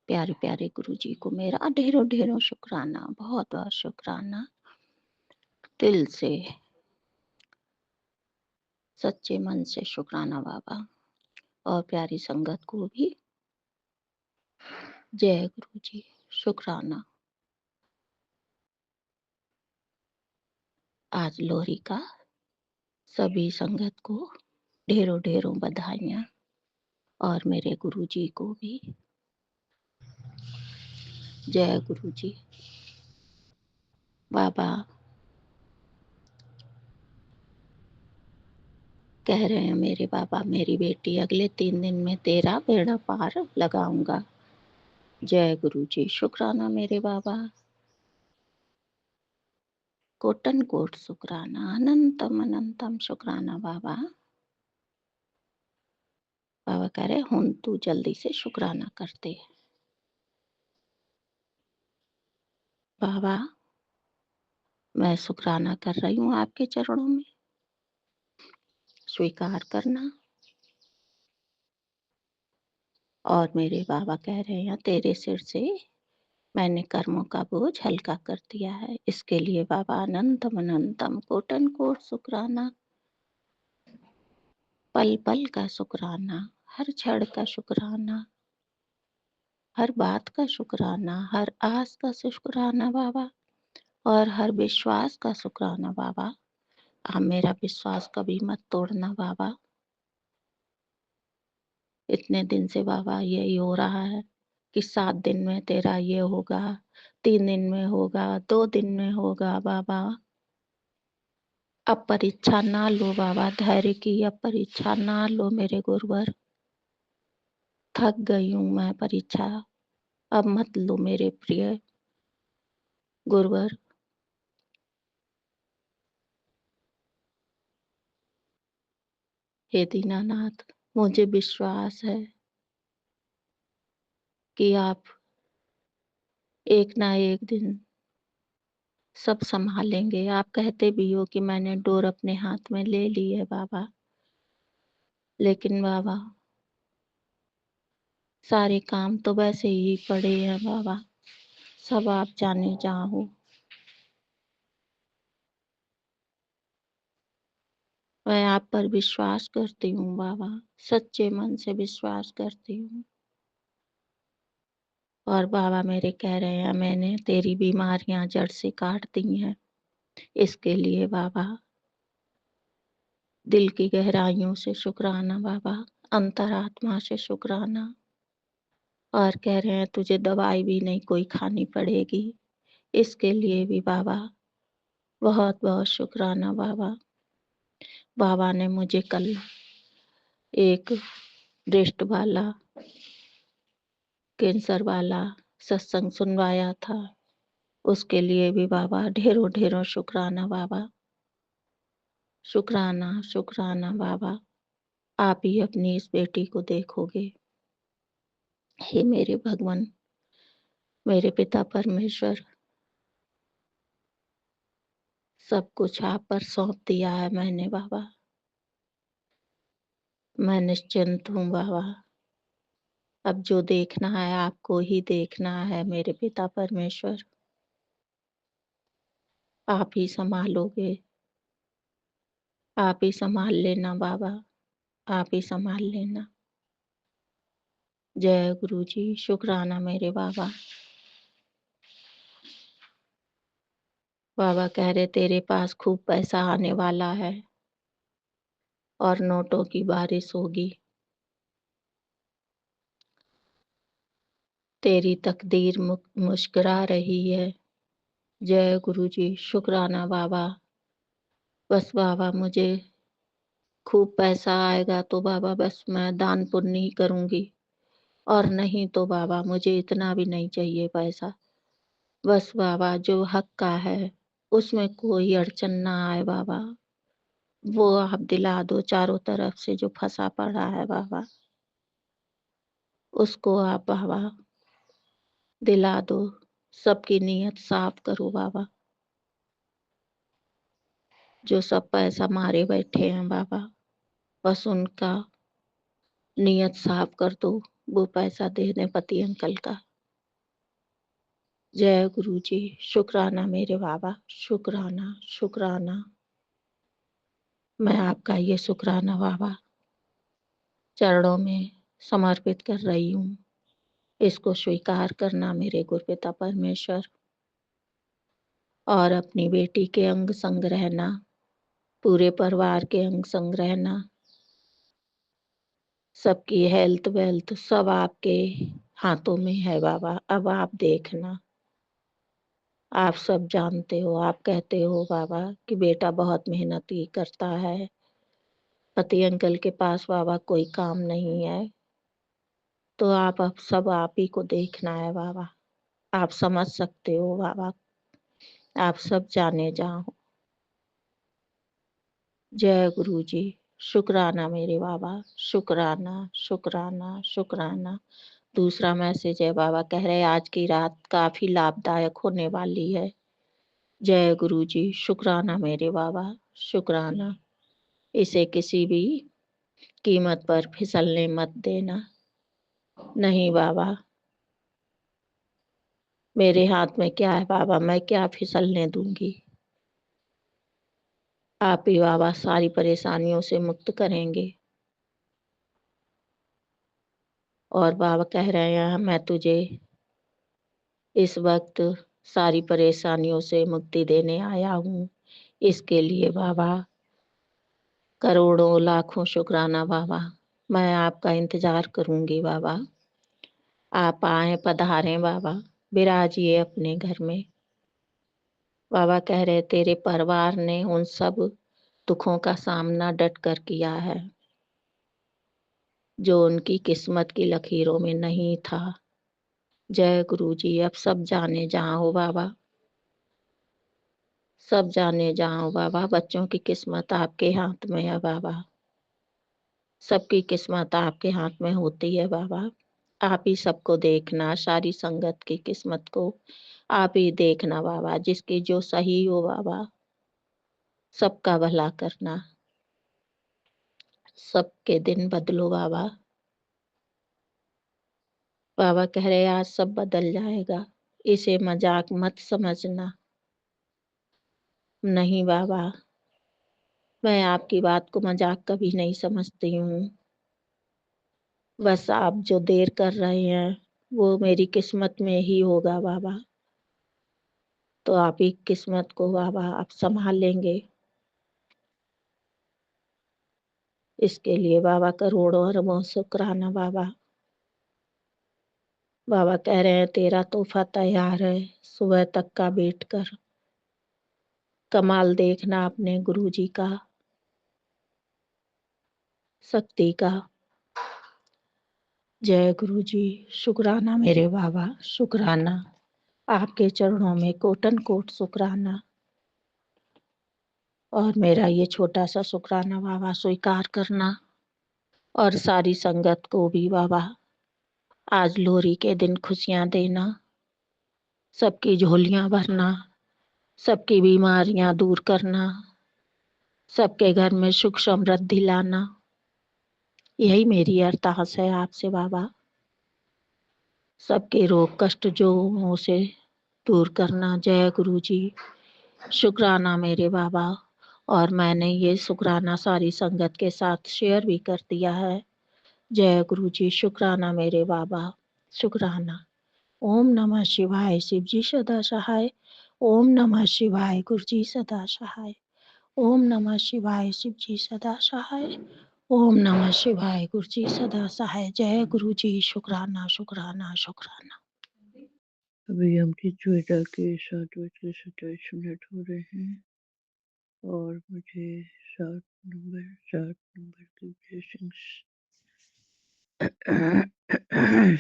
प्यारे प्यारे गुरु जी को मेरा ढेरों ढेरों शुक्राना, बहुत बहुत शुक्राना दिल से, सच्चे मन से शुक्राना बाबा। और प्यारी संगत को भी जय गुरु जी, शुक्राना। आज लोहरी का सभी संगत को ढेरों ढेरों बधाइयाँ, और मेरे गुरु जी को भी जय गुरु जी। बाबा कह रहे हैं मेरे बाबा, मेरी बेटी अगले 3 दिन में तेरा बेड़ा पार लगाऊंगा। जय गुरु जी, शुक्राना मेरे बाबा। कोटन कोट शुक्राना, अनंतम अनंतम शुक्राना बाबा। बाबा कह रहे हुन तू जल्दी से शुक्राना करते। बाबा मैं शुक्राना कर रही हूँ आपके चरणों में, स्वीकार करना। और मेरे बाबा कह रहे हैं तेरे सिर से मैंने कर्मों का बोझ हल्का कर दिया है, इसके लिए बाबा अनंतम अनंतम कोटन कोट शुक्राना। पल पल का शुक्राना, हर क्षण का शुक्राना, हर बात का शुक्राना, हर आस का शुक्राना बाबा, और हर विश्वास का शुक्राना बाबा। आप मेरा विश्वास कभी मत तोड़ना बाबा। इतने दिन से बाबा यही हो रहा है कि 7 दिन में तेरा ये होगा, 3 दिन में होगा, 2 दिन में होगा बाबा। अब परीक्षा ना लो बाबा, धैर्य की अब परीक्षा ना लो मेरे गुरुवर। थक गई हूँ मैं परीक्षा, अब मत लो मेरे प्रिय गुरुवर। हे दीनानाथ, मुझे विश्वास है कि आप एक ना एक दिन सब संभालेंगे। आप कहते भी हो कि मैंने डोर अपने हाथ में ले ली है बाबा, लेकिन बाबा सारे काम तो वैसे ही पड़े हैं बाबा, सब आप जाने जहाँ हो। मैं आप पर विश्वास करती हूँ बाबा, सच्चे मन से विश्वास करती हूँ। और बाबा मेरे कह रहे हैं मैंने तेरी बीमारियां जड़ से काट दी हैं। इसके लिए बाबा दिल की गहराइयों से शुक्राना बाबा, अंतरात्मा से शुक्राना। और कह रहे हैं तुझे दवाई भी नहीं कोई खानी पड़ेगी। इसके लिए भी बाबा बहुत बहुत शुक्राना बाबा। बाबा ने मुझे कल एक ब्रेस्ट वाला कैंसर वाला सत्संग सुनवाया था, उसके लिए भी बाबा ढेरों ढेरों शुक्राना बाबा। शुक्राना शुक्राना बाबा। आप ही अपनी इस बेटी को देखोगे। हे मेरे भगवान, मेरे पिता परमेश्वर, सब कुछ आप पर सौंप दिया है मैंने बाबा। मैं निश्चिंत हूँ बाबा। अब जो देखना है आपको ही देखना है मेरे पिता परमेश्वर। आप ही संभालोगे, आप ही संभाल लेना बाबा, आप ही संभाल लेना। जय गुरु जी। शुक्राना मेरे बाबा। बाबा कह रहे तेरे पास खूब पैसा आने वाला है और नोटों की बारिश होगी। तेरी तकदीर मुस्कुरा रही है। जय गुरु जी। शुक्राना बाबा। बस बाबा मुझे खूब पैसा आएगा तो बाबा बस मैं दान पुण्य ही करूंगी, और नहीं तो बाबा मुझे इतना भी नहीं चाहिए पैसा। बस बाबा जो हक का है उसमें कोई अड़चन ना आए बाबा, वो आप दिला दो। चारों तरफ से जो फंसा पड़ा है बाबा, उसको आप बाबा दिला दो। सबकी नीयत साफ करो बाबा। जो सब पैसा मारे बैठे हैं बाबा, बस उनका नीयत साफ कर दो, वो पैसा दे दें पति अंकल का। जय गुरु जी। शुक्राना मेरे बाबा। शुक्राना शुक्राना। मैं आपका ये शुक्राना बाबा चरणों में समर्पित कर रही हूँ। इसको स्वीकार करना मेरे गुरुपिता परमेश्वर, और अपनी बेटी के अंग संग रहना, पूरे परिवार के अंग संग रहना। सबकी हेल्थ वेल्थ सब आपके हाथों में है बाबा। अब आप देखना। आप सब जानते हो, आप कहते हो बाबा कि बेटा बहुत मेहनती करता है, पति अंकल के पास बाबा कोई काम नहीं है। तो आप अब सब आप ही को देखना है बाबा। आप समझ सकते हो बाबा, आप सब जाने जाओ। जय गुरु जी। शुक्राना मेरे बाबा। शुक्राना शुक्राना शुक्राना। दूसरा मैसेज है बाबा कह रहे आज की रात काफी लाभदायक होने वाली है। जय गुरु जी। शुक्राना मेरे बाबा। शुक्राना। इसे किसी भी कीमत पर फिसलने मत देना। नहीं बाबा, मेरे हाथ में क्या है बाबा, मैं क्या फिसलने दूंगी। आप ही बाबा सारी परेशानियों से मुक्त करेंगे। और बाबा कह रहे हैं मैं तुझे इस वक्त सारी परेशानियों से मुक्ति देने आया हूँ। इसके लिए बाबा करोड़ों लाखों शुक्राना बाबा। मैं आपका इंतजार करूंगी बाबा। आप आए पधारें बाबा, विराजिए अपने घर में। बाबा कह रहे तेरे परिवार ने उन सब दुखों का सामना डट कर किया है जो उनकी किस्मत की लकीरों में नहीं था। जय गुरु जी। अब सब जाने जाओ बाबा, सब जाने जाओ बाबा। बच्चों की किस्मत आपके हाथ में है बाबा। सबकी किस्मत आपके हाथ में होती है बाबा। आप ही सबको देखना, सारी संगत की किस्मत को आप ही देखना बाबा। जिसकी जो सही हो बाबा, सबका भला करना। सबके दिन बदलो बाबा। बाबा कह रहे आज सब बदल जाएगा, इसे मजाक मत समझना। नहीं बाबा, मैं आपकी बात को मजाक कभी नहीं समझती हूँ। बस आप जो देर कर रहे हैं वो मेरी किस्मत में ही होगा बाबा। तो आप ही किस्मत को बाबा आप संभाल लेंगे। इसके लिए बाबा करोड़ों अरबों शुक्राना बाबा। बाबा कह रहे हैं तेरा तोहफा तैयार है, सुबह तक का वेट कर। कमाल देखना अपने गुरुजी का, शक्ति का। जय गुरुजी। शुक्राना मेरे बाबा, शुक्राना। आपके चरणों में कोटन कोट शुक्राना। और मेरा ये छोटा सा शुक्राना बाबा स्वीकार करना। और सारी संगत को भी बाबा आज लोहरी के दिन खुशियां देना, सबकी झोलियां भरना, सबकी बीमारियां दूर करना, सबके घर में सुख समृद्धि लाना। यही मेरी अरदास है आपसे बाबा। सबके रोग कष्ट जो से दूर करना। जय गुरु जी। शुक्राना मेरे बाबा। और मैंने ये शुक्राना सारी संगत के साथ शेयर भी कर दिया है। जय गुरु जी। शुक्राना मेरे बाबा, शुक्राना। ओम नमः शिवाय। शिव जी सदा सहाय। ओम नमः शिवाय। गुरु जी सदा सहाय। ओम नमः शिवाय। शिव जी सदा सहाय। ओम नमः शिवाय। गुरु जी सदा सहाय। जय गुरु जी। शुक्राना शुक्राना शुक्राना। अभी हम श्वेता के 7:27 हो रहे हैं और मुझे 7 नंबर की ब्लेसिंग्स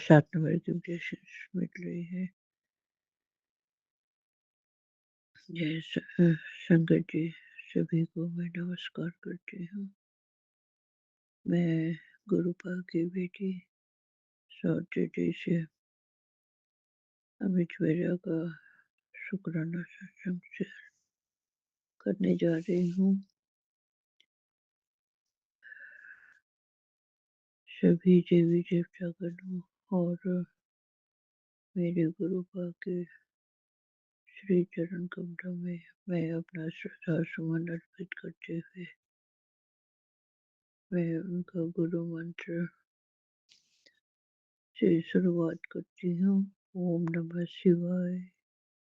7 नंबर की ब्लेसिंग्स मिल रही है। जय शंकर जी, सभी को मैं नमस्कार करती हूँ। मैं गुरुपा की बेटी सौतेली से अमित वेरा का शुक्राना सत्संग शेयर करने जा रही हूँ। सभी देवी देवतागणों और मेरे गुरुपा के श्री चरण कमलों में मैं अपना श्रद्धा सुमन अर्पित करते हुए मैं उनका गुरु मंत्र से शुरुआत करती हूँ। ओम नमः शिवाय।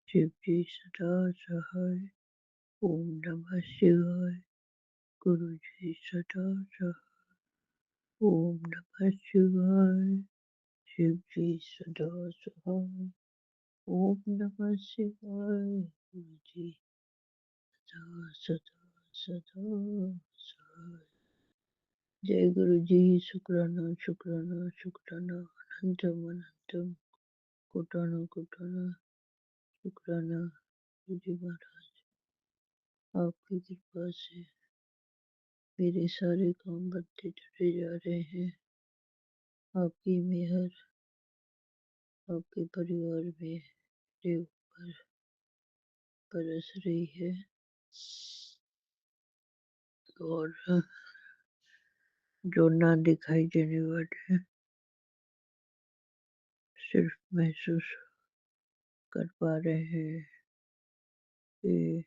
शिव जी सदा सहाय। ओम नमः शिवाय। गुरु जी सदा सहाय। ओम नमः शिवाय। शिव जी सदा सहाय। ओम नमः शिवाय। गुरु जी सदा सदा सदा सहाय। जय गुरु जी। शुक्राना शुक्राना शुक्राना। अनंतम अनंतम कोटाना कोटाना शुक्राना। गुरु जी महाराज, आपकी कृपा से मेरे सारे काम बनते चले जा रहे हैं। आपकी मेहर आपके परिवार में मेरे ऊपर बरस रही है और जो ना दिखाई देने वाले सिर्फ महसूस कर पा रहे हैं कि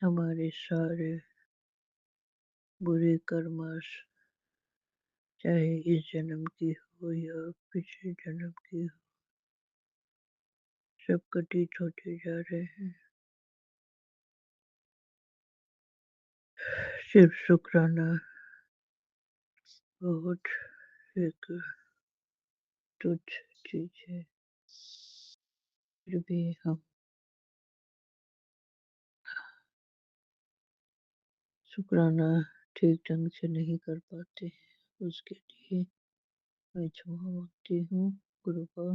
हमारे सारे बुरे कर्माश चाहे इस जन्म की हो या पिछले जन्म की हो, सब कटित होते जा रहे हैं। सिर्फ शुक्राना बहुत एक तुच्छ चीज है, फिर भी हम शुक्राना ठीक ढंग से नहीं कर पाते हैं। उसके लिए मैं क्षमा मांगती हूँ। गुरुपा,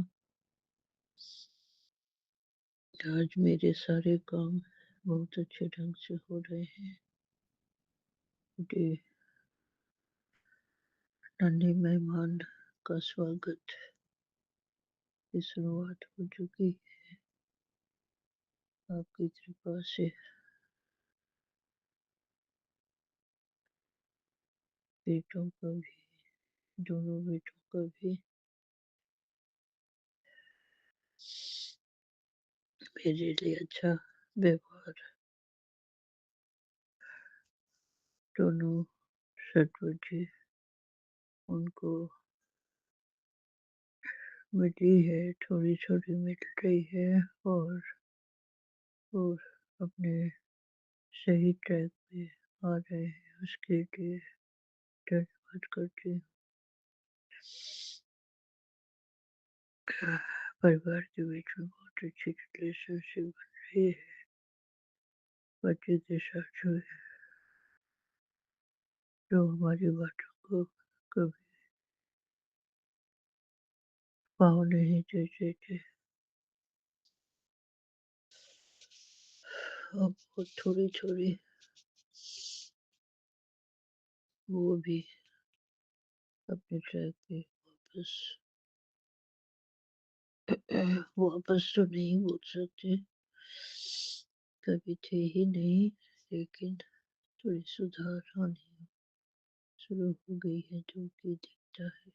आज मेरे सारे काम बहुत अच्छे ढंग से हो रहे हैं। मुझे नन्हे मेहमान का स्वागत की शुरुआत हो चुकी है। आपकी कृपा से बेटों का भी, दोनों बेटों का भी मेरे लिए अच्छा व्यवहार, दोनों सद्बुद्धि उनको मिली है, थोड़ी-थोड़ी मिल रही है और अपने सही ट्रैक पे आ रहे हैं, उसके लिए धन्यवाद करती हूँ। परिवार के बीच में बहुत अच्छी रिलेशनशिप बन रही है। बच्चे के साथ जो हमारी बातों को कभी पाँव नहीं देते थे, अब वो थोड़ी-थोड़ी वो भी अपने ट्रैक पे वापस तो नहीं बोल सकते, कभी थे ही नहीं, लेकिन थोड़ी सुधार आनी शुरू हो गई है जो कि दिखता है।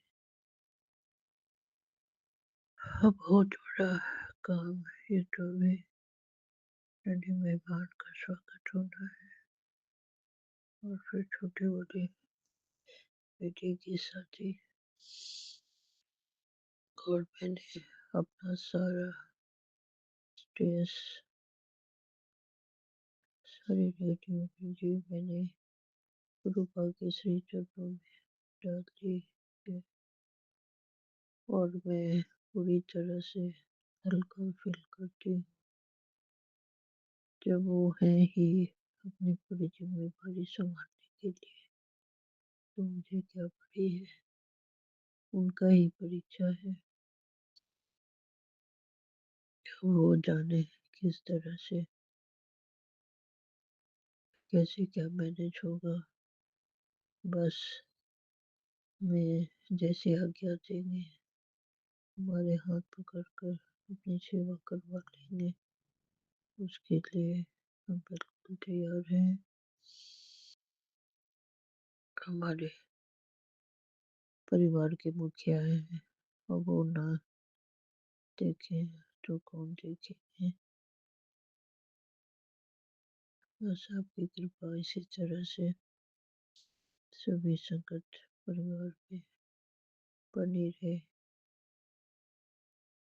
अब बहुत बड़ा काम ये तो हमें नदी मेहमान का स्वागत होना है और फिर छोटे बड़े बेटे की शादी और मैंने अपना सारा स्ट्रेस सारी नेगेटिविटी मैंने गुरुपा के श्री चरणों में डाल दी है और मैं पूरी तरह से हल्का फील करती हूँ जब वो है ही अपनी पूरी जिम्मेदारी संभालने के लिए, तो मुझे क्या पड़ी है, उनका ही परीक्षा है। वो जाने किस तरह से कैसे क्या मैनेज होगा, बस मैं जैसे आज्ञा देंगे हमारे हाथ पकड़ कर अपनी सेवा करवा लेंगे, उसके लिए हम बिल्कुल तैयार हैं। हमारे परिवार के मुखिया हैं और वो ना देखें तो कौन देखेंगे, बस आपकी कृपा इसी तरह से सभी संकट परिवार पे बनी रहे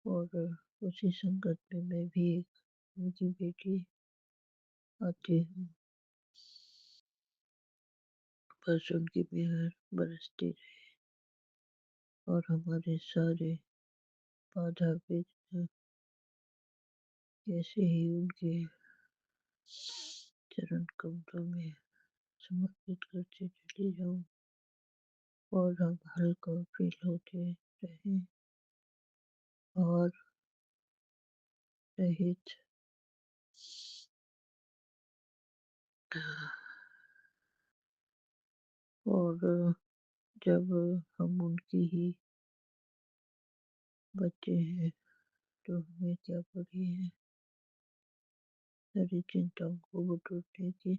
और उसी संकट में मैं भी एक उनकी बेटी आती हूँ, बस उनकी मेहर बरसती रहे और हमारे सारे बाधा विघ्न कैसे ही उनके चरण कमलों में समर्पित करते चली जाऊं और हम हल्का फील होते रहें और रहित और जब हम उनकी ही बच्चे हैं तो हमें क्या पड़ी है सारी चिंताओं को बटोरने की।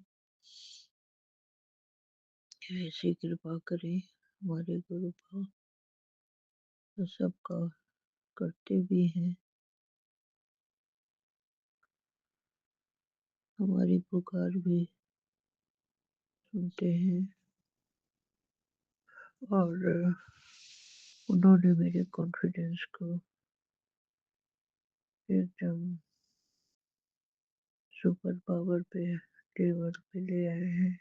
ऐसी कृपा करें हमारे गुरु भाव तो सबका करते भी हैं, हमारी पुकार भी सुनते हैं और उन्होंने मेरे कॉन्फिडेंस को एकदम सुपर पावर पे लेवल पे ले आए हैं,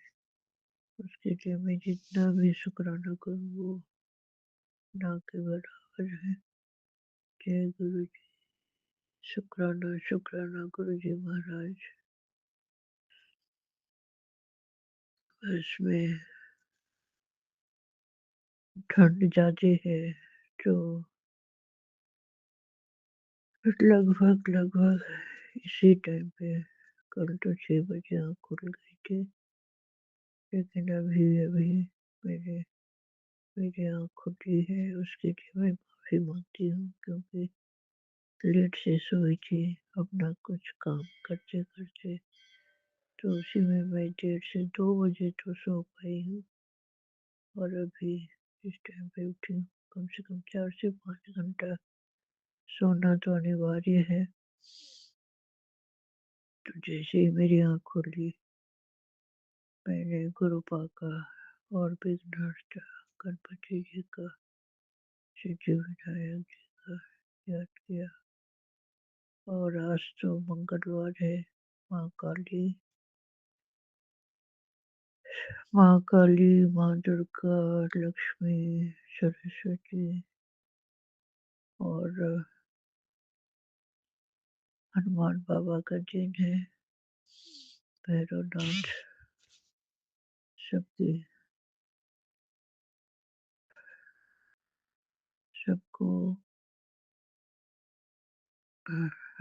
उसके लिए मैं जितना भी शुक्राना करूँ वो ना के बराबर है। जय गुरु जी, शुक्राना शुक्राना गुरु जी महाराज। बस में ठंड ज्यादा है तो लगभग इसी टाइम पे कल तो 6 बजे आँख खुल गई थी, लेकिन अभी अभी मेरे मेरी आँख खुली है, उसके लिए मैं माफ़ी मांगती हूँ क्योंकि लेट से सोई थी अपना कुछ काम करते करते, तो उसी में मैं 1:30 से 2 बजे तो सो पाई हूँ और अभी इस टाइम पे उठी हूँ। कम से कम 4 से 5 घंटा सोना तो अनिवार्य है। तो जैसे ही मेरी आँख खुली मैंने गुरुपा का और विघ्नहर्ता गणपति जी का, सिद्धि विनायक जी का याद किया। और आज तो मंगलवार है। माँ काली, माँ दुर्गा, लक्ष्मी, सरस्वती और हनुमान बाबा का दिन है। भैरवनाथ सबको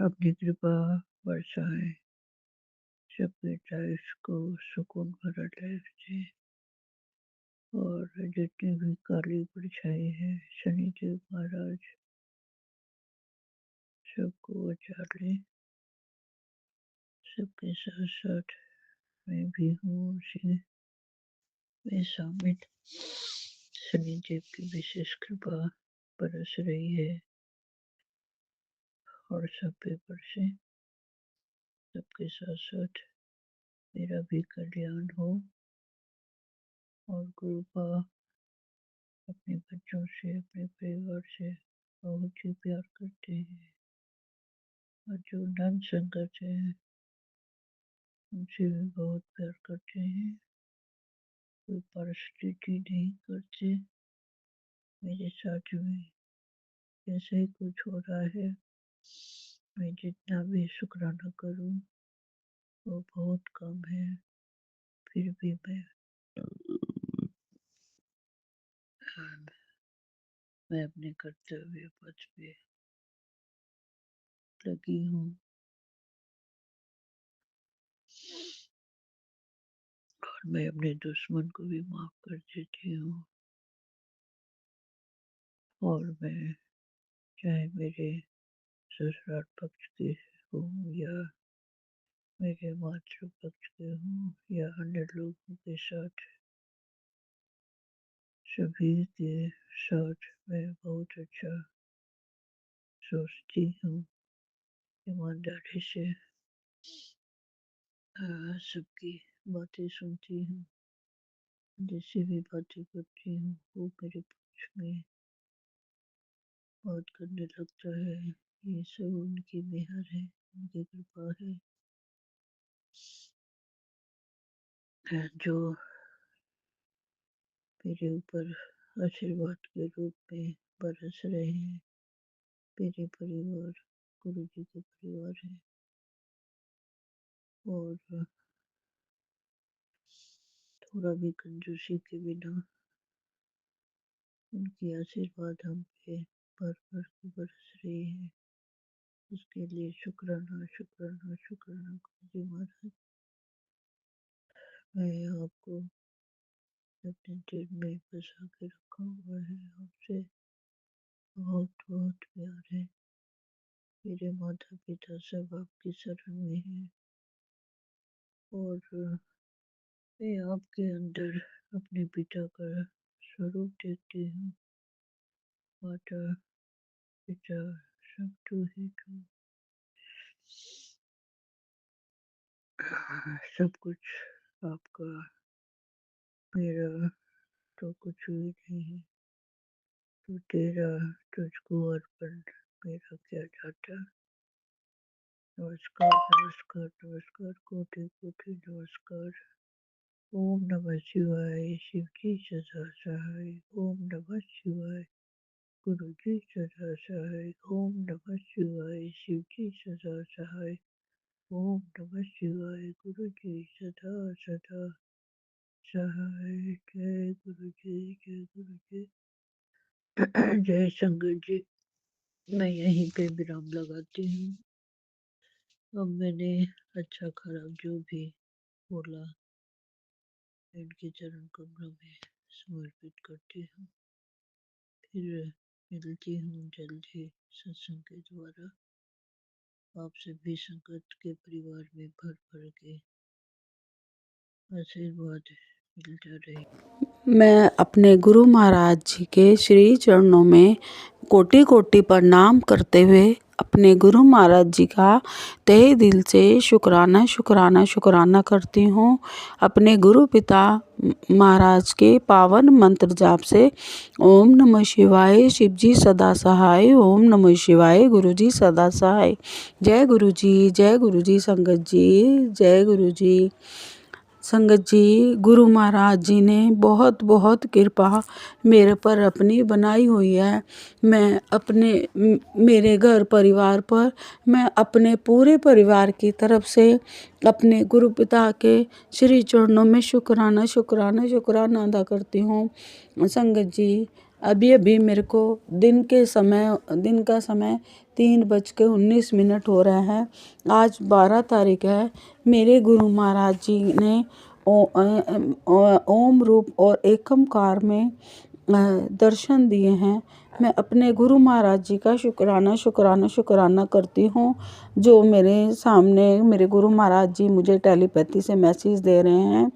अपनी कृपा बरसाए, सबके लाइफ को सुकून भरा लाइफ दे। और जितनी भी काली परछाई है, शनिदेव महाराज सबको बचा ले। सबके साथ साथ मैं भी हूँ, उसी में शामिल। शनिदेव की विशेष कृपा बरस रही है और सब पे बरसे। सबके साथ साथ मेरा भी कल्याण हो। और गुरुपा अपने बच्चों से, अपने परिवार से बहुत ही प्यार करते हैं। और जो नन संगत है उनसे भी बहुत प्यार करते हैं। कोई परिस्थिति नहीं करते। मेरे साथ में जैसे ही कुछ हो रहा है, मैं जितना भी शुक्राना करूं वो बहुत कम है। फिर भी मैं अपने कर्तव्य पथ पे लगी हूँ। और मैं अपने दुश्मन को भी माफ कर देती हूँ। और मैं चाहे मेरे ससुराल पक्ष के हो या मेरे मातृ पक्ष के हो या अन्य लोगों के साथ, सभी के साथ मैं बहुत अच्छा सोचती हूँ। ईमानदारी से सबकी बातें सुनती हूँ। जैसे भी बातें करती हूँ वो मेरे पक्ष में बात करने लगता है। ये सब उनकी मेहर है, उनकी कृपा है जो मेरे ऊपर आशीर्वाद के रूप में बरस रहे हैं। मेरे परिवार गुरु जी का परिवार है और थोड़ा भी कंजूसी के बिना उनकी आशीर्वाद हम पे भर भर के बरस रही है। उसके लिए शुक्राना शुक्राना शुक्राना गुरु जी महाराज। मैं आपको अपने दिल में बसा के रखा हुआ है। आपसे बहुत बहुत प्यार है। मेरे माता पिता सब आपकी शरण में हैं और मैं आपके अंदर अपने पिता का स्वरूप देखती हूँ। माता पिता सब तो ही तो, सब कुछ आपका, मेरा तो कुछ भी नहीं है। तो तेरा तुझको अर्पण मेरा क्या जाता। नमस्कार नमस्कार नमस्कार, कोटि कोटि नमस्कार। ओम नमः शिवाय, शिव जी सदा सहाय। ओम नमः शिवाय, गुरु जी सदा सहाय। ओम नमः शिवाय, शिव जी सदा सहाय। ओम नमः शिवाय, गुरु जी सदा सदा सहाय। जय गुरु जी, जय गुरु जी। जय शंकर जी। मैं यहीं पे विराम लगाती हूँ। अब मैंने अच्छा खराब जो भी बोला इनके चरण कमलों में समर्पित करती हूँ। फिर मिलती हूँ जल्द ही सत्संग के द्वारा। आप सभी संगत के परिवार में भर भर के आशीर्वाद मिलता रहे। मैं अपने गुरु महाराज जी के श्री चरणों में कोटि कोटि प्रणाम करते हुए अपने गुरु महाराज जी का तहे दिल से शुक्राना शुक्राना शुक्राना करती हूँ। अपने गुरु पिता महाराज के पावन मंत्र जाप से ओम नमः शिवाय, शिव जी सदा सहाय, ओम नमः शिवाय, गुरु जी सदा सहाय। जय गुरु जी, जय गुरु जी। संगत जी, जय गुरु जी। संगत जी, गुरु महाराज जी ने बहुत बहुत कृपा मेरे पर अपनी बनाई हुई है। मैं अपने मेरे घर परिवार पर, मैं अपने पूरे परिवार की तरफ से अपने गुरु पिता के श्री चरणों में शुक्राना शुक्राना शुक्राना अदा करती हूँ। संगत जी, अभी अभी मेरे को दिन का समय 3:19 हो रहा है। आज 12 तारीख है। मेरे गुरु महाराज जी ने ओम रूप और एकमकार में दर्शन दिए हैं। मैं अपने गुरु महाराज जी का शुक्राना शुक्राना शुक्राना करती हूँ, जो मेरे सामने मेरे गुरु महाराज जी मुझे टेलीपैथी से मैसेज दे रहे हैं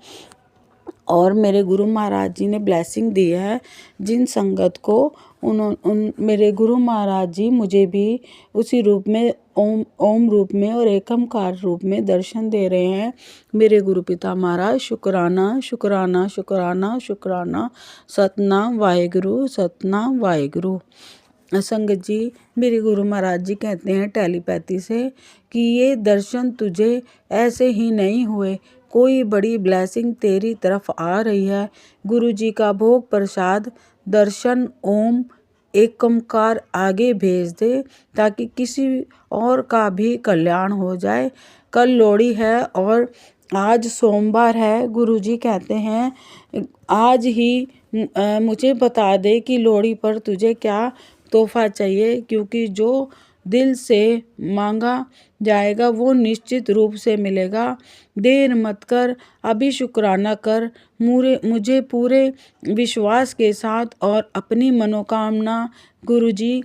और मेरे गुरु महाराज जी ने ब्लेसिंग दी है। जिन संगत को मेरे गुरु महाराज जी मुझे भी उसी रूप में ओम रूप में और एकमकार रूप में दर्शन दे रहे हैं। मेरे गुरु पिता महाराज शुक्राना शुक्राना शुक्राना शुक्राना। सतनाम वाहेगुरु, सतनाम वाहेगुरु। संगत जी, मेरे गुरु महाराज जी कहते हैं टेलीपैथी से कि ये दर्शन तुझे ऐसे ही नहीं हुए, कोई बड़ी ब्लेसिंग तेरी तरफ आ रही है। गुरु जी का भोग प्रसाद दर्शन ओम एकमकार आगे भेज दे, ताकि किसी और का भी कल्याण हो जाए। कल लोहड़ी है और आज सोमवार है। गुरु जी कहते हैं आज ही मुझे बता दे कि लोहड़ी पर तुझे क्या तोहफा चाहिए, क्योंकि जो दिल से मांगा जाएगा वो निश्चित रूप से मिलेगा। देर मत कर, अभी शुक्राना कर। मुझे पूरे विश्वास के साथ और अपनी मनोकामना गुरु जी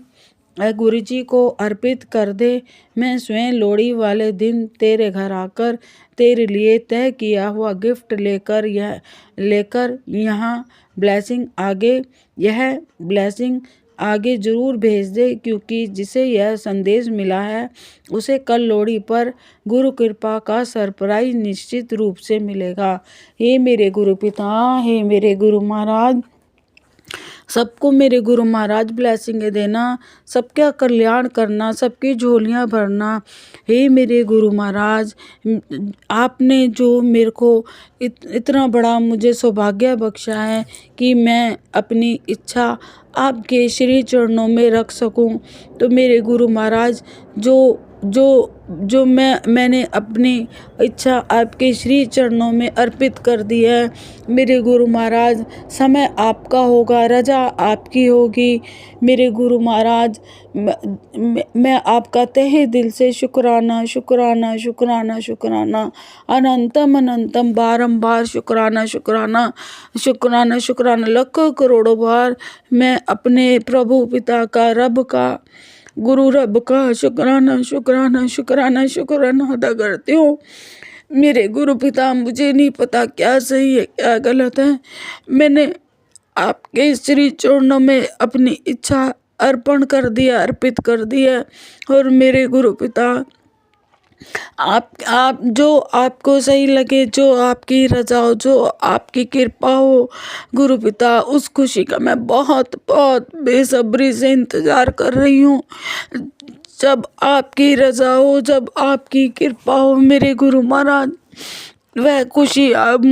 को अर्पित कर दे। मैं स्वयं लोहड़ी वाले दिन तेरे घर आकर तेरे लिए तय किया हुआ गिफ्ट लेकर यह ब्लेसिंग आगे जरूर भेज दे, क्योंकि जिसे यह संदेश मिला है उसे कल लोहड़ी पर गुरु कृपा का सरप्राइज निश्चित रूप से मिलेगा। हे मेरे गुरु पिता, हे मेरे गुरु महाराज, सबको मेरे गुरु महाराज ब्लेसिंग देना, सबका कल्याण करना, सबकी झोलियां भरना। हे मेरे गुरु महाराज, आपने जो मेरे को इतना बड़ा मुझे सौभाग्य बख्शा है कि मैं अपनी इच्छा आपके श्री चरणों में रख सकूं, तो मेरे गुरु महाराज जो मैंने अपनी इच्छा आपके श्री चरणों में अर्पित कर दी है। मेरे गुरु महाराज, समय आपका होगा, रजा आपकी होगी। मेरे गुरु महाराज, मैं आपका तहे दिल से शुक्राना शुक्राना शुक्राना शुक्राना अनंतम अनंतम बारंबार शुक्राना शुक्राना शुक्राना शुक्राना लाखों करोड़ों बार मैं अपने प्रभु पिता का, रब का, गुरु रब का शुक्राना शुक्राना शुक्राना शुक्राना अदा करती हूँ। मेरे गुरु पिता, मुझे नहीं पता क्या सही है क्या गलत है। मैंने आपके श्री चरणों में अपनी इच्छा अर्पण कर दिया, अर्पित कर दिया। और मेरे गुरु पिता, आप जो आपको सही लगे, जो आपकी रजा हो, जो आपकी कृपा हो गुरु पिता, उस खुशी का मैं बहुत बहुत बेसब्री से इंतज़ार कर रही हूँ। जब आपकी रजा हो, जब आपकी कृपा हो मेरे गुरु महाराज, वह खुशी आप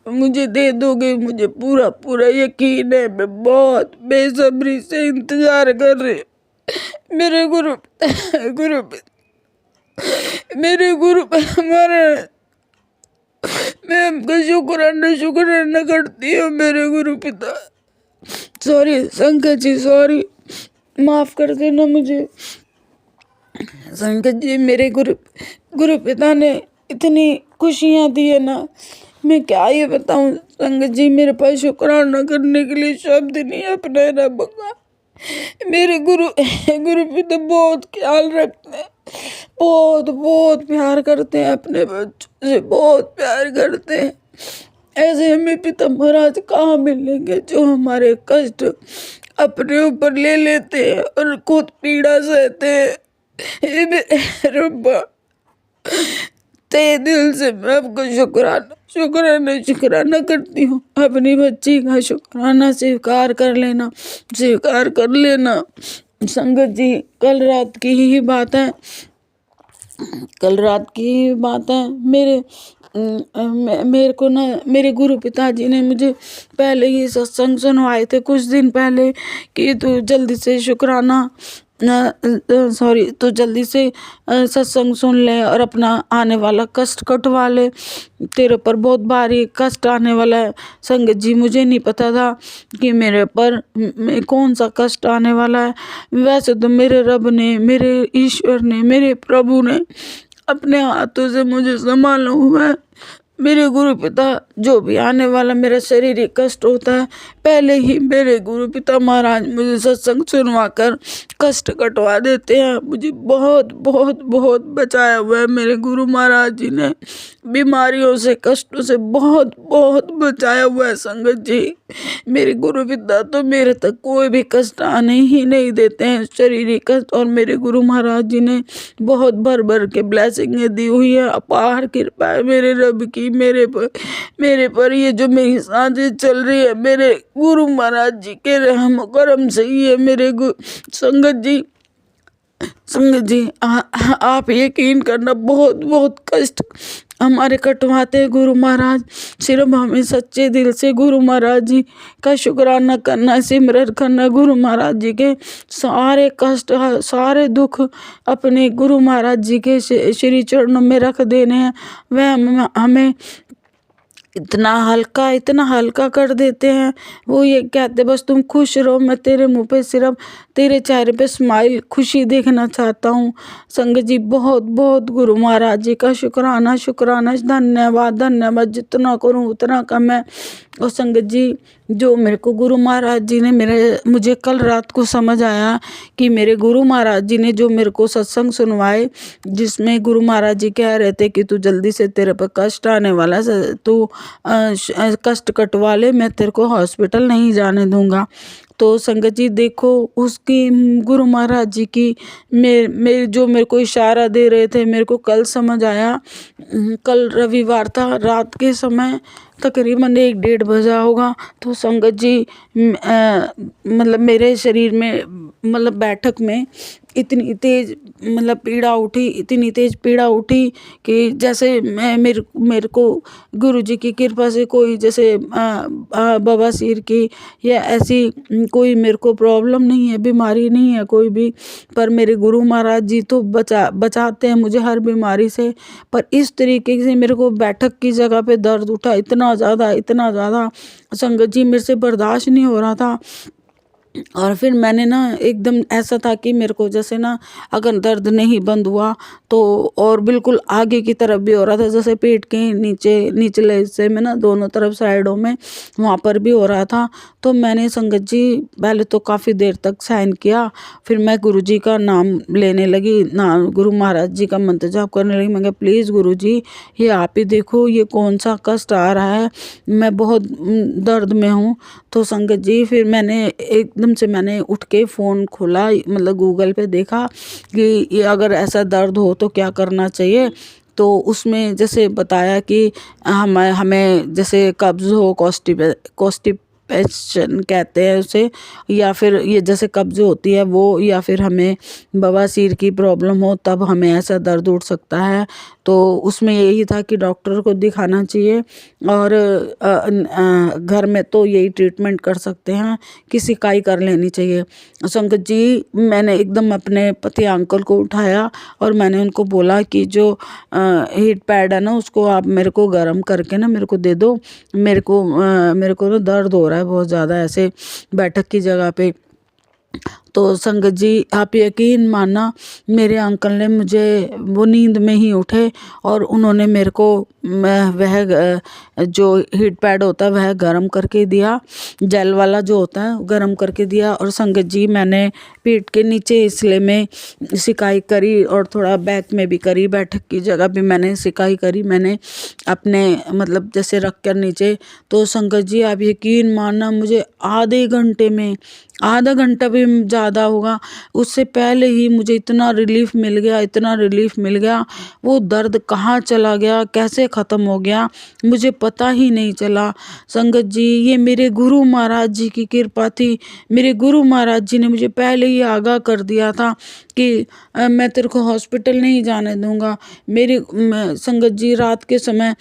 मुझे दे दोगे, मुझे पूरा पूरा यकीन है। मैं बहुत बेसब्री से इंतज़ार कर रही मेरे गुरु मेरे गुरु महाराज, मैं आपका शुक्राना करती हूँ मेरे गुरु पिता। सॉरी संकट जी, सॉरी, माफ़ कर देना मुझे। संकट जी, मेरे गुरु पिता ने इतनी खुशियाँ दी है ना, मैं क्या ये बताऊँ संकट जी। मेरे पास शुक्राना करने के लिए शब्द नहीं है अपने रब का। मेरे गुरु पिता बहुत ख्याल रखते हैं, बहुत बहुत प्यार करते हैं, अपने बच्चों से बहुत प्यार करते हैं। ऐसे हमें पिता महाराज कहाँ मिलेंगे जो हमारे कष्ट अपने ऊपर ले लेते हैं और खुद पीड़ा सहते हैं। रब्बा, ते दिल से मैं आपको शुक्राना शुक्राना शुक्राना करती हूँ। अपनी बच्ची का शुक्राना स्वीकार कर लेना, स्वीकार कर लेना। संगत जी, कल रात की ही बात है, कल रात की बात है। मेरे को ना मेरे गुरु पिताजी ने मुझे पहले ही सत्संग सुनवाए थे कुछ दिन पहले कि तू जल्दी से शुक्राना सॉरी तो जल्दी से सत्संग सुन ले और अपना आने वाला कष्ट कटवा ले, तेरे पर बहुत भारी कष्ट आने वाला है। संगत जी, मुझे नहीं पता था कि मेरे पर कौन सा कष्ट आने वाला है। वैसे तो मेरे रब ने, मेरे ईश्वर ने, मेरे प्रभु ने अपने हाथों से मुझे संभाला हुआ है। मेरे गुरु पिता जो भी आने वाला मेरा शारीरिक कष्ट होता है, पहले ही मेरे गुरु पिता महाराज मुझे सत्संग सुनवा कर कष्ट कटवा देते हैं। मुझे बहुत बहुत बहुत बचाया हुआ है मेरे गुरु महाराज जी ने, बीमारियों से, कष्टों से बहुत बहुत बचाया हुआ है। संगत जी, मेरे गुरु पिता तो मेरे तक कोई भी कष्ट आने ही नहीं देते हैं, शारीरिक कष्ट। और मेरे गुरु महाराज जी ने बहुत भर भर के ब्लेसिंग दी हुई है, अपार कृपा है मेरे रब की मेरे पर। ये जो मेरी सांसें चल रही है मेरे गुरु महाराज जी के रहम करम से ही है। मेरे संगत जी, आप यकीन करना, बहुत बहुत कष्ट हमारे कटवाते हैं गुरु महाराज। सिर्फ हमें सच्चे दिल से गुरु महाराज जी का शुक्राना करना, सिमरन करना, गुरु महाराज जी के सारे कष्ट, सारे दुख अपने गुरु महाराज जी के श्री चरणों में रख देने हैं। वह हमें इतना हल्का कर देते हैं। वो ये कहते बस तुम खुश रहो, मैं तेरे मुंह पे सिर्फ तेरे चेहरे पे स्माइल, खुशी देखना चाहता हूँ। संगत जी, बहुत बहुत गुरु महाराज जी का शुक्राना शुक्राना, धन्यवाद धन्यवाद, जितना करूँ उतना कम है। और संगत जी, जो मेरे को गुरु महाराज जी ने मुझे कल रात को समझ आया कि मेरे गुरु महाराज जी ने जो मेरे को सत्संग सुनवाए, जिसमें गुरु महाराज जी कह रहे थे कि तू जल्दी से, तेरे पर कष्ट आने वाला है, तू कष्ट कटवा ले, मैं तेरे को हॉस्पिटल नहीं जाने दूंगा। तो संगत जी देखो, उसकी गुरु महाराज जी की मेरे जो मेरे को इशारा दे रहे थे, मेरे को कल समझ आया। कल रविवार था, रात के समय तकरीबन 1-1:30 बजा होगा। तो संगत जी, मतलब मेरे शरीर में, मतलब बैठक में इतनी तेज मतलब पीड़ा उठी, इतनी तेज पीड़ा उठी कि जैसे मेरे को गुरु जी की कृपा से कोई जैसे बवासीर की या ऐसी कोई मेरे को प्रॉब्लम नहीं है, बीमारी नहीं है कोई भी। पर मेरे गुरु महाराज जी तो बचाते हैं मुझे हर बीमारी से। पर इस तरीके से मेरे को बैठक की जगह पे दर्द उठा, इतना ज़्यादा संगत जी, मेरे से बर्दाश्त नहीं हो रहा था। और फिर मैंने ना, एकदम ऐसा था कि मेरे को जैसे ना, अगर दर्द नहीं बंद हुआ तो और बिल्कुल आगे की तरफ भी हो रहा था, जैसे पेट के निचले हिस्से में ना, दोनों तरफ साइडों में, वहाँ पर भी हो रहा था। तो मैंने संगत जी पहले तो काफ़ी देर तक सहन किया, फिर मैं गुरु जी का नाम लेने लगी, गुरु महाराज जी का मंत्र जाप करने लगी। मैं कहा, प्लीज़ गुरु जी, ये आप ही देखो, ये कौन सा कष्ट आ रहा है, मैं बहुत दर्द में हूँ। तो संगत जी, फिर मैंने एकदम से मैंने उठ के फ़ोन खोला, मतलब गूगल पे देखा कि ये अगर ऐसा दर्द हो तो क्या करना चाहिए। तो उसमें जैसे बताया कि हमें जैसे कब्ज़ हो, कॉन्स्टिपेशन कहते हैं उसे, या फिर ये जैसे कब्ज़ होती है वो, या फिर हमें बवासीर की प्रॉब्लम हो, तब हमें ऐसा दर्द उठ सकता है। तो उसमें यही था कि डॉक्टर को दिखाना चाहिए, और घर में तो यही ट्रीटमेंट कर सकते हैं कि सिकाई कर लेनी चाहिए। संगत जी, मैंने एकदम अपने पति अंकल को उठाया और मैंने उनको बोला कि जो हीट पैड है ना, उसको आप मेरे को गर्म करके ना मेरे को दे दो, मेरे को ना दर्द हो रहा है बहुत ज़्यादा ऐसे बैठक की जगह पे। तो संगत जी, आप यकीन मानना, मेरे अंकल ने मुझे, वो नींद में ही उठे और उन्होंने मेरे को वह जो हीट पैड होता है वह गर्म करके दिया, जेल वाला जो होता है गर्म करके दिया। और संगत जी, मैंने पीठ के नीचे हिस्से में सिकाई करी और थोड़ा बैक में भी करी, बैठक की जगह भी मैंने सिकाई करी, मैंने अपने मतलब जैसे रख कर नीचे। तो संगत जी, आप यकीन मानना, मुझे आधे घंटे में, आधा घंटा भी ज़्यादा ज़्यादा होगा। उससे पहले ही मुझे इतना रिलीफ मिल गया, इतना रिलीफ मिल गया, वो दर्द कहाँ चला गया, कैसे ख़त्म हो गया मुझे पता ही नहीं चला। संगत जी, ये मेरे गुरु महाराज जी की कृपा थी। मेरे गुरु महाराज जी ने मुझे पहले ही आगाह कर दिया था कि मैं तेरे को हॉस्पिटल नहीं जाने दूंगा। संगत जी, रात के समय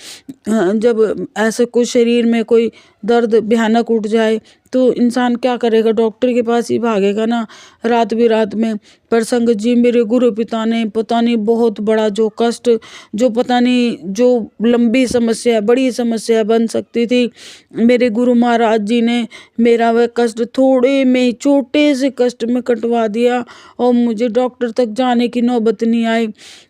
जब ऐसे कोई शरीर में कोई दर्द भयानक उठ जाए तो इंसान क्या करेगा, डॉक्टर के पास ही भागेगा ना, रात बिरात में। पर संगत जी, मेरे गुरु पिता ने पता नहीं बहुत बड़ा जो कष्ट, जो पता नहीं जो लंबी समस्या, बड़ी समस्या बन सकती थी, मेरे गुरु महाराज जी ने मेरा वह कष्ट थोड़े में, छोटे से कष्ट में कटवा दिया और मुझे डॉक्टर तक जाने की नौबत नहीं आई।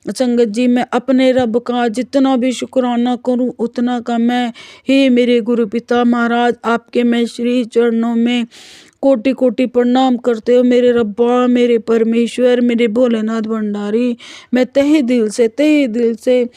संगत जी, मैं अपने रब का जितना भी शुक्राना करूं उतना कम है। हे मेरे गुरु पिता महाराज, आपके मैं श्री चरणों में कोटि कोटि प्रणाम करते हो मेरे रब्बा, मेरे परमेश्वर, मेरे भोलेनाथ भंडारी। मैं तहे दिल से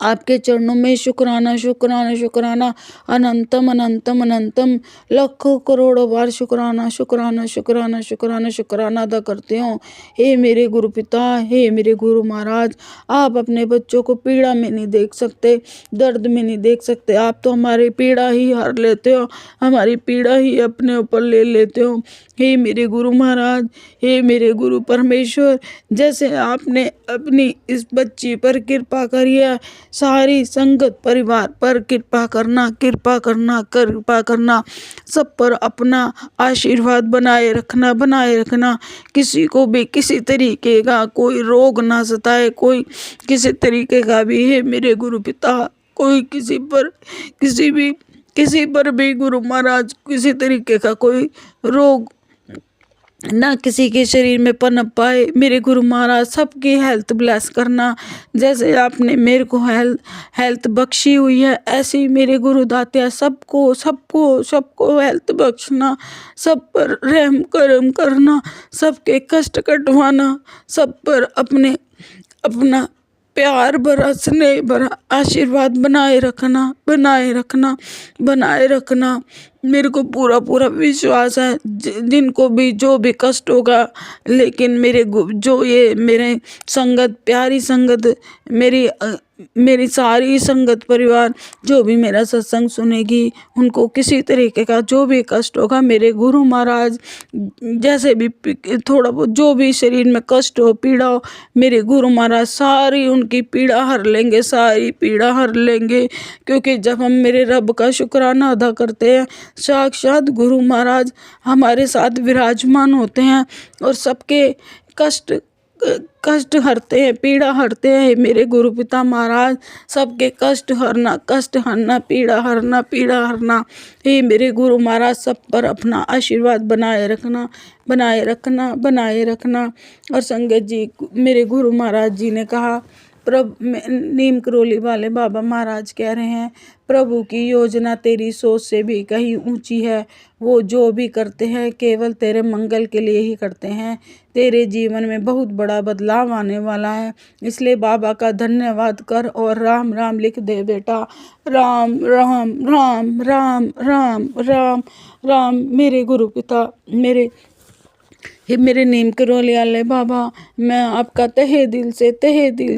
आपके चरणों में शुक्राना शुक्राना शुक्राना, अनंतम अनंतम अनंतम, लाखों करोड़ों बार शुक्राना शुक्राना शुक्राना शुक्राना शुक्राना अदा करते हो। हे मेरे गुरु पिता, हे मेरे गुरु महाराज, आप अपने बच्चों को पीड़ा में नहीं देख सकते, दर्द में नहीं देख सकते। आप तो हमारी पीड़ा ही हर लेते हो, हमारी पीड़ा ही अपने ऊपर ले लेते हो। हे मेरे गुरु महाराज, हे मेरे गुरु परमेश्वर, जैसे आपने अपनी इस बच्ची पर कृपा करी है, सारी संगत परिवार पर कृपा करना, कृपा करना, कृपा करना, सब पर अपना आशीर्वाद बनाए रखना, बनाए रखना। किसी को भी किसी तरीके का कोई रोग ना सताए, कोई किसी तरीके का भी, हे मेरे गुरु पिता, कोई किसी पर भी गुरु महाराज किसी तरीके का कोई रोग ना किसी के शरीर में पनप पाए। मेरे गुरु महाराज सबकी हेल्थ ब्लेस करना, जैसे आपने मेरे को हेल्थ बख्शी हुई है, ऐसे ही मेरे गुरु दातिया सबको सबको सबको हेल्थ बख्शना, सब पर रहम करम करना, सबके कष्ट कटवाना, सब पर अपना प्यार भरा, स्नेह भरा आशीर्वाद बनाए रखना, बनाए रखना, बनाए रखना। मेरे को पूरा पूरा विश्वास है जिनको भी जो भी कष्ट होगा, लेकिन जो ये मेरे संगत, प्यारी संगत, मेरी सारी संगत परिवार जो भी मेरा सत्संग सुनेगी, उनको किसी तरीके का जो भी कष्ट होगा, मेरे गुरु महाराज जैसे भी थोड़ा बहुत जो भी शरीर में कष्ट हो, पीड़ा हो, मेरे गुरु महाराज सारी उनकी पीड़ा हर लेंगे, सारी पीड़ा हर लेंगे। क्योंकि जब हम मेरे रब का शुक्राना अदा करते हैं, साक्षात गुरु महाराज हमारे साथ विराजमान होते हैं और सबके कष्ट हरते हैं, पीड़ा हरते हैं। मेरे गुरु पिता महाराज सबके कष्ट हरना, पीड़ा हरना, पीड़ा हरना। हे मेरे गुरु महाराज सब पर अपना आशीर्वाद बनाए रखना, बनाए रखना, बनाए रखना। और संगत जी, मेरे गुरु महाराज जी ने कहा, नीम करोली वाले बाबा महाराज कह रहे हैं, प्रभु की योजना तेरी सोच से भी कहीं ऊंची है। वो जो भी करते हैं केवल तेरे मंगल के लिए ही करते हैं। तेरे जीवन में बहुत बड़ा बदलाव आने वाला है, इसलिए बाबा का धन्यवाद कर और राम राम लिख दे बेटा। राम राम राम राम राम राम राम। मेरे गुरु पिता, मेरे नीम करोली वाले बाबा, मैं आपका तहे दिल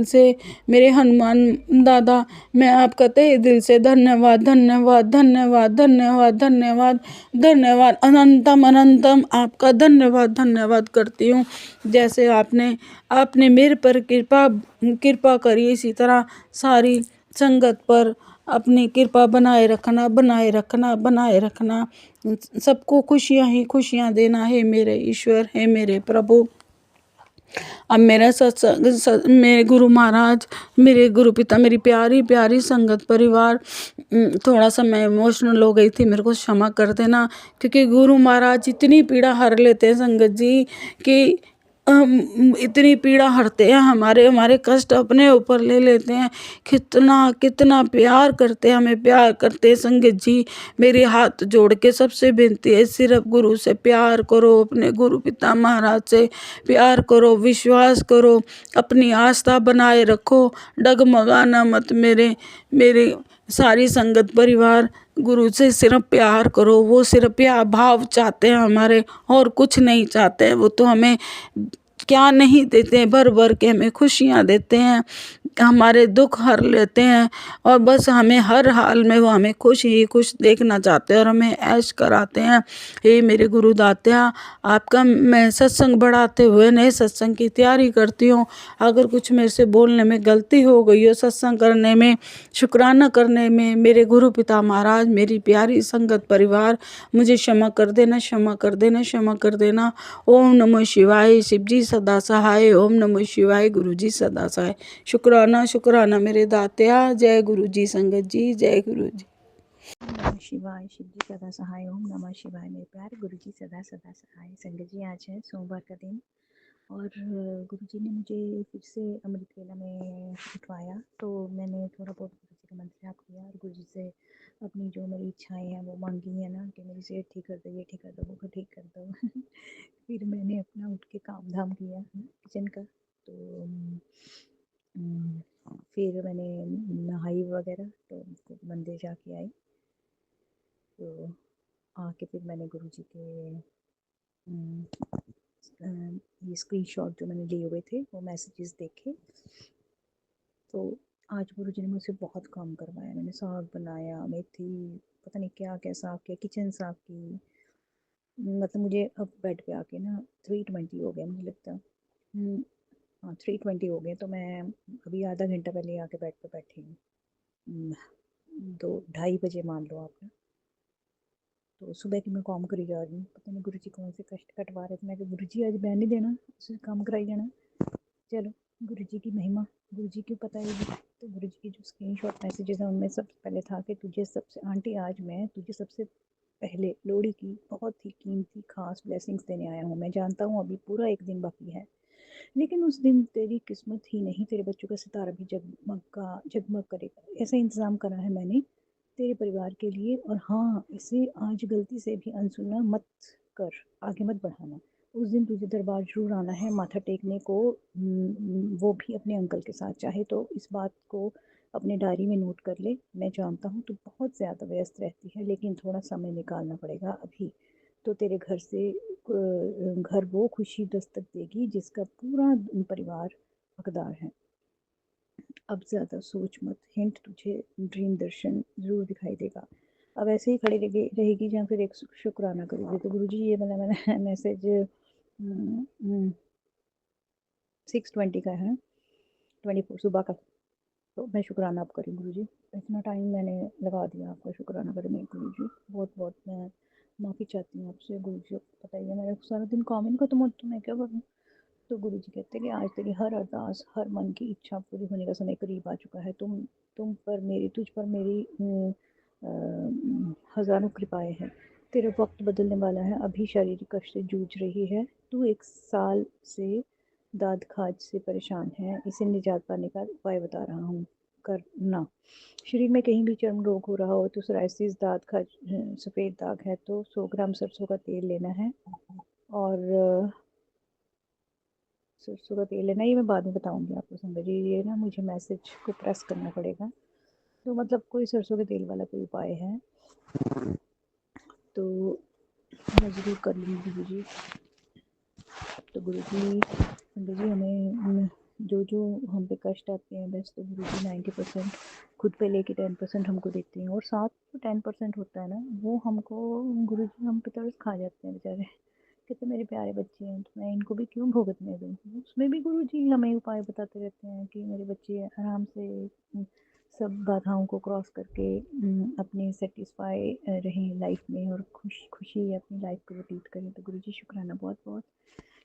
से मेरे हनुमान दादा, मैं आपका तहे दिल से धन्यवाद धन्यवाद धन्यवाद धन्यवाद धन्यवाद धन्यवाद, अनंतम अनंतम आपका धन्यवाद करती हूँ। जैसे आपने मेरे पर कृपा करी, इसी तरह सारी संगत पर अपनी कृपा बनाए रखना, बनाए रखना, बनाए रखना। सबको खुशियाँ ही खुशियाँ देना है मेरे ईश्वर, है मेरे प्रभु। अब मेरा सत्संग, मेरे गुरु महाराज, मेरे गुरु पिता, मेरी प्यारी प्यारी संगत परिवार, थोड़ा सा मैं इमोशनल हो गई थी, मेरे को क्षमा कर देना। क्योंकि गुरु महाराज इतनी पीड़ा हर लेते हैं संगत जी कि इतनी पीड़ा हरते हैं, हमारे कष्ट अपने ऊपर ले लेते हैं। कितना प्यार करते हैं, हमें प्यार करते हैं संगत जी। मेरे हाथ जोड़ के सबसे विनती है, सिर्फ गुरु से प्यार करो, अपने गुरु पिता महाराज से प्यार करो, विश्वास करो, अपनी आस्था बनाए रखो, डगमगाना मत। मेरे सारी संगत परिवार गुरु से सिर्फ प्यार करो। वो सिर्फ प्यार भाव चाहते हैं हमारे, और कुछ नहीं चाहते हैं। वो तो हमें क्या नहीं देते हैं, भर भर के हमें खुशियाँ देते हैं, हमारे दुख हर लेते हैं। और बस हमें हर हाल में वो हमें खुश ही खुश देखना चाहते हैं और हमें ऐश कराते हैं। हे मेरे गुरु दात्या, आपका मैं सत्संग बढ़ाते हुए नए सत्संग की तैयारी करती हूँ। अगर कुछ मेरे से बोलने में गलती हो गई हो, सत्संग करने में, शुक्राना करने में, मेरे गुरु पिता महाराज, मेरी प्यारी संगत परिवार, मुझे क्षमा कर देना, क्षमा कर देना, क्षमा कर देना। ओम नमः शिवाय। शिव जी सदा सहाय। ओम नमः शिवाय। गुरु जी सदा सहाय। शुक्राना शुक्राना मेरे दात्या। जय गुरु जी संगत जी, जय गुरु जी। नमः शिवाय। शिव जी सदा सहाय। ओम नमः शिवाय। मेरे प्यारे गुरु जी सदा सदा सहाय। संगत जी, आज है सोमवार का दिन और गुरु जी ने मुझे फिर से अमृत वेला में उठवाया, तो मैंने थोड़ा बहुत गुरु जी का मंत्र जाप किया और गुरु जी से अपनी जो मेरी इच्छाएं हैं वो मांगी है ना, कि मेरी सेहत ठीक कर दो, ये ठीक कर दो, वो ठीक कर दो। फिर मैंने अपना उठ के काम धाम किया किचन का। तो फिर मैंने नहाई वगैरह, तो मंदिर जाके आई। तो आके फिर मैंने गुरु जी के ये स्क्रीनशॉट जो मैंने लिए हुए थे वो मैसेजेस देखे। तो आज गुरु जी ने मुझसे बहुत काम करवाया। मैंने साग बनाया, मेथी, पता नहीं क्या क्या साफ़ किया, किचन साफ़ की। मतलब मुझे अब बेड पे आके ना 3:20 हो गया, मुझे लगता है। हाँ, 3:20 हो गए। तो मैं अभी आधा घंटा पहले आके बेड पे बैठी हूँ। 2 ढाई बजे मान लो आप। तो सुबह की मैं काम करी जा रही हूँ, पता नहीं गुरु जी कौन से कष्ट कटवा रहे थे। मैं गुरु जी आज मैं नहीं देना, उससे काम कराई जाना। चलो, गुरु जी की महिमा गुरु जी की पता है। तो गुरु जी की जो स्क्रीनशॉट मैसेजेस हैं उनमें सबसे पहले था कि तुझे सबसे आंटी, आज मैं तुझे सबसे पहले लोहड़ी की बहुत ही कीमती खास ब्लेसिंग्स देने आया हूँ। मैं जानता हूँ अभी पूरा एक दिन बाकी है, लेकिन उस दिन तेरी किस्मत ही नहीं, तेरे बच्चों का सितारा भी जगमग करेगा। ऐसा इंतज़ाम करा है मैंने तेरे परिवार के लिए। और हाँ, इसे आज गलती से भी अनसुना मत कर, आगे मत बढ़ाना। उस दिन तुझे दरबार ज़रूर आना है माथा टेकने को, वो भी अपने अंकल के साथ। चाहे तो इस बात को अपने डायरी में नोट कर ले। मैं जानता हूँ तू बहुत ज़्यादा व्यस्त रहती है, लेकिन थोड़ा समय निकालना पड़ेगा अभी। तो तेरे घर वो खुशी दस्तक देगी जिसका पूरा परिवार हकदार है। अब ज़्यादा सोच मत, हिंट तुझे ड्रीम दर्शन ज़रूर दिखाई देगा। अब ऐसे ही खड़ी रहेगी या फिर एक शुक्राना करोगी। तो गुरु जी ये वाला मैंने मैसेज 6:20 का है, 24 सुबह का। तो मैं शुक्राना अब करूँ गुरु जी, इतना टाइम मैंने लगा दिया आपका शुक्राना करने में। गुरु जी बहुत बहुत मैं माफ़ी चाहती हूँ आपसे। गुरु जी पता ही है मेरा सारा दिन काम ही खत्म होता, तो मैं क्या करूँ। तो गुरु जी कहते हैं कि आज तेरी हर अरदास, हर मन की इच्छा पूरी होने का समय करीब आ चुका है। तुझ पर मेरी हज़ारों कृपाएं हैं। तेरा वक्त बदलने वाला है। अभी शारीरिक कष्ट से जूझ रही है तू, 1 साल से दाद खाज से परेशान है। इसे निजात पाने का उपाय बता रहा हूँ, करना। शरीर में कहीं भी चर्म रोग हो रहा हो तो सोराइसिस, दाद खाज, सफ़ेद दाग है तो 100 ग्राम सरसों का तेल लेना है। और सरसों का तेल लेना, ये मैं बाद में बताऊंगी आपको संगत जी। ये ना मुझे मैसेज को प्रेस करना पड़ेगा। तो मतलब कोई सरसों के तेल वाला कोई उपाय है तो मैं ज़रूर कर लूँगी गुरु जी। तो गुरु जी, संगत जी, हमें जो हम पे कष्ट आते हैं बस, तो गुरु जी 90% खुद पे लेके 10% हमको देते हैं। और साथ जो 10% होता है ना, वो हमको गुरु जी हम पे तरस खा जाते हैं बेचारे। कहते मेरे प्यारे बच्चे हैं तो मैं इनको भी क्यों भुगतने दूँ। उसमें भी गुरु जी हमें उपाय बताते रहते हैं कि मेरे बच्चे आराम से सब बाधाओं को क्रॉस करके अपने सेटिस्फाई रहें लाइफ में, और खुशी अपनी लाइफ को व्यतीत करें। तो गुरु जी शुक्राना बहुत बहुत।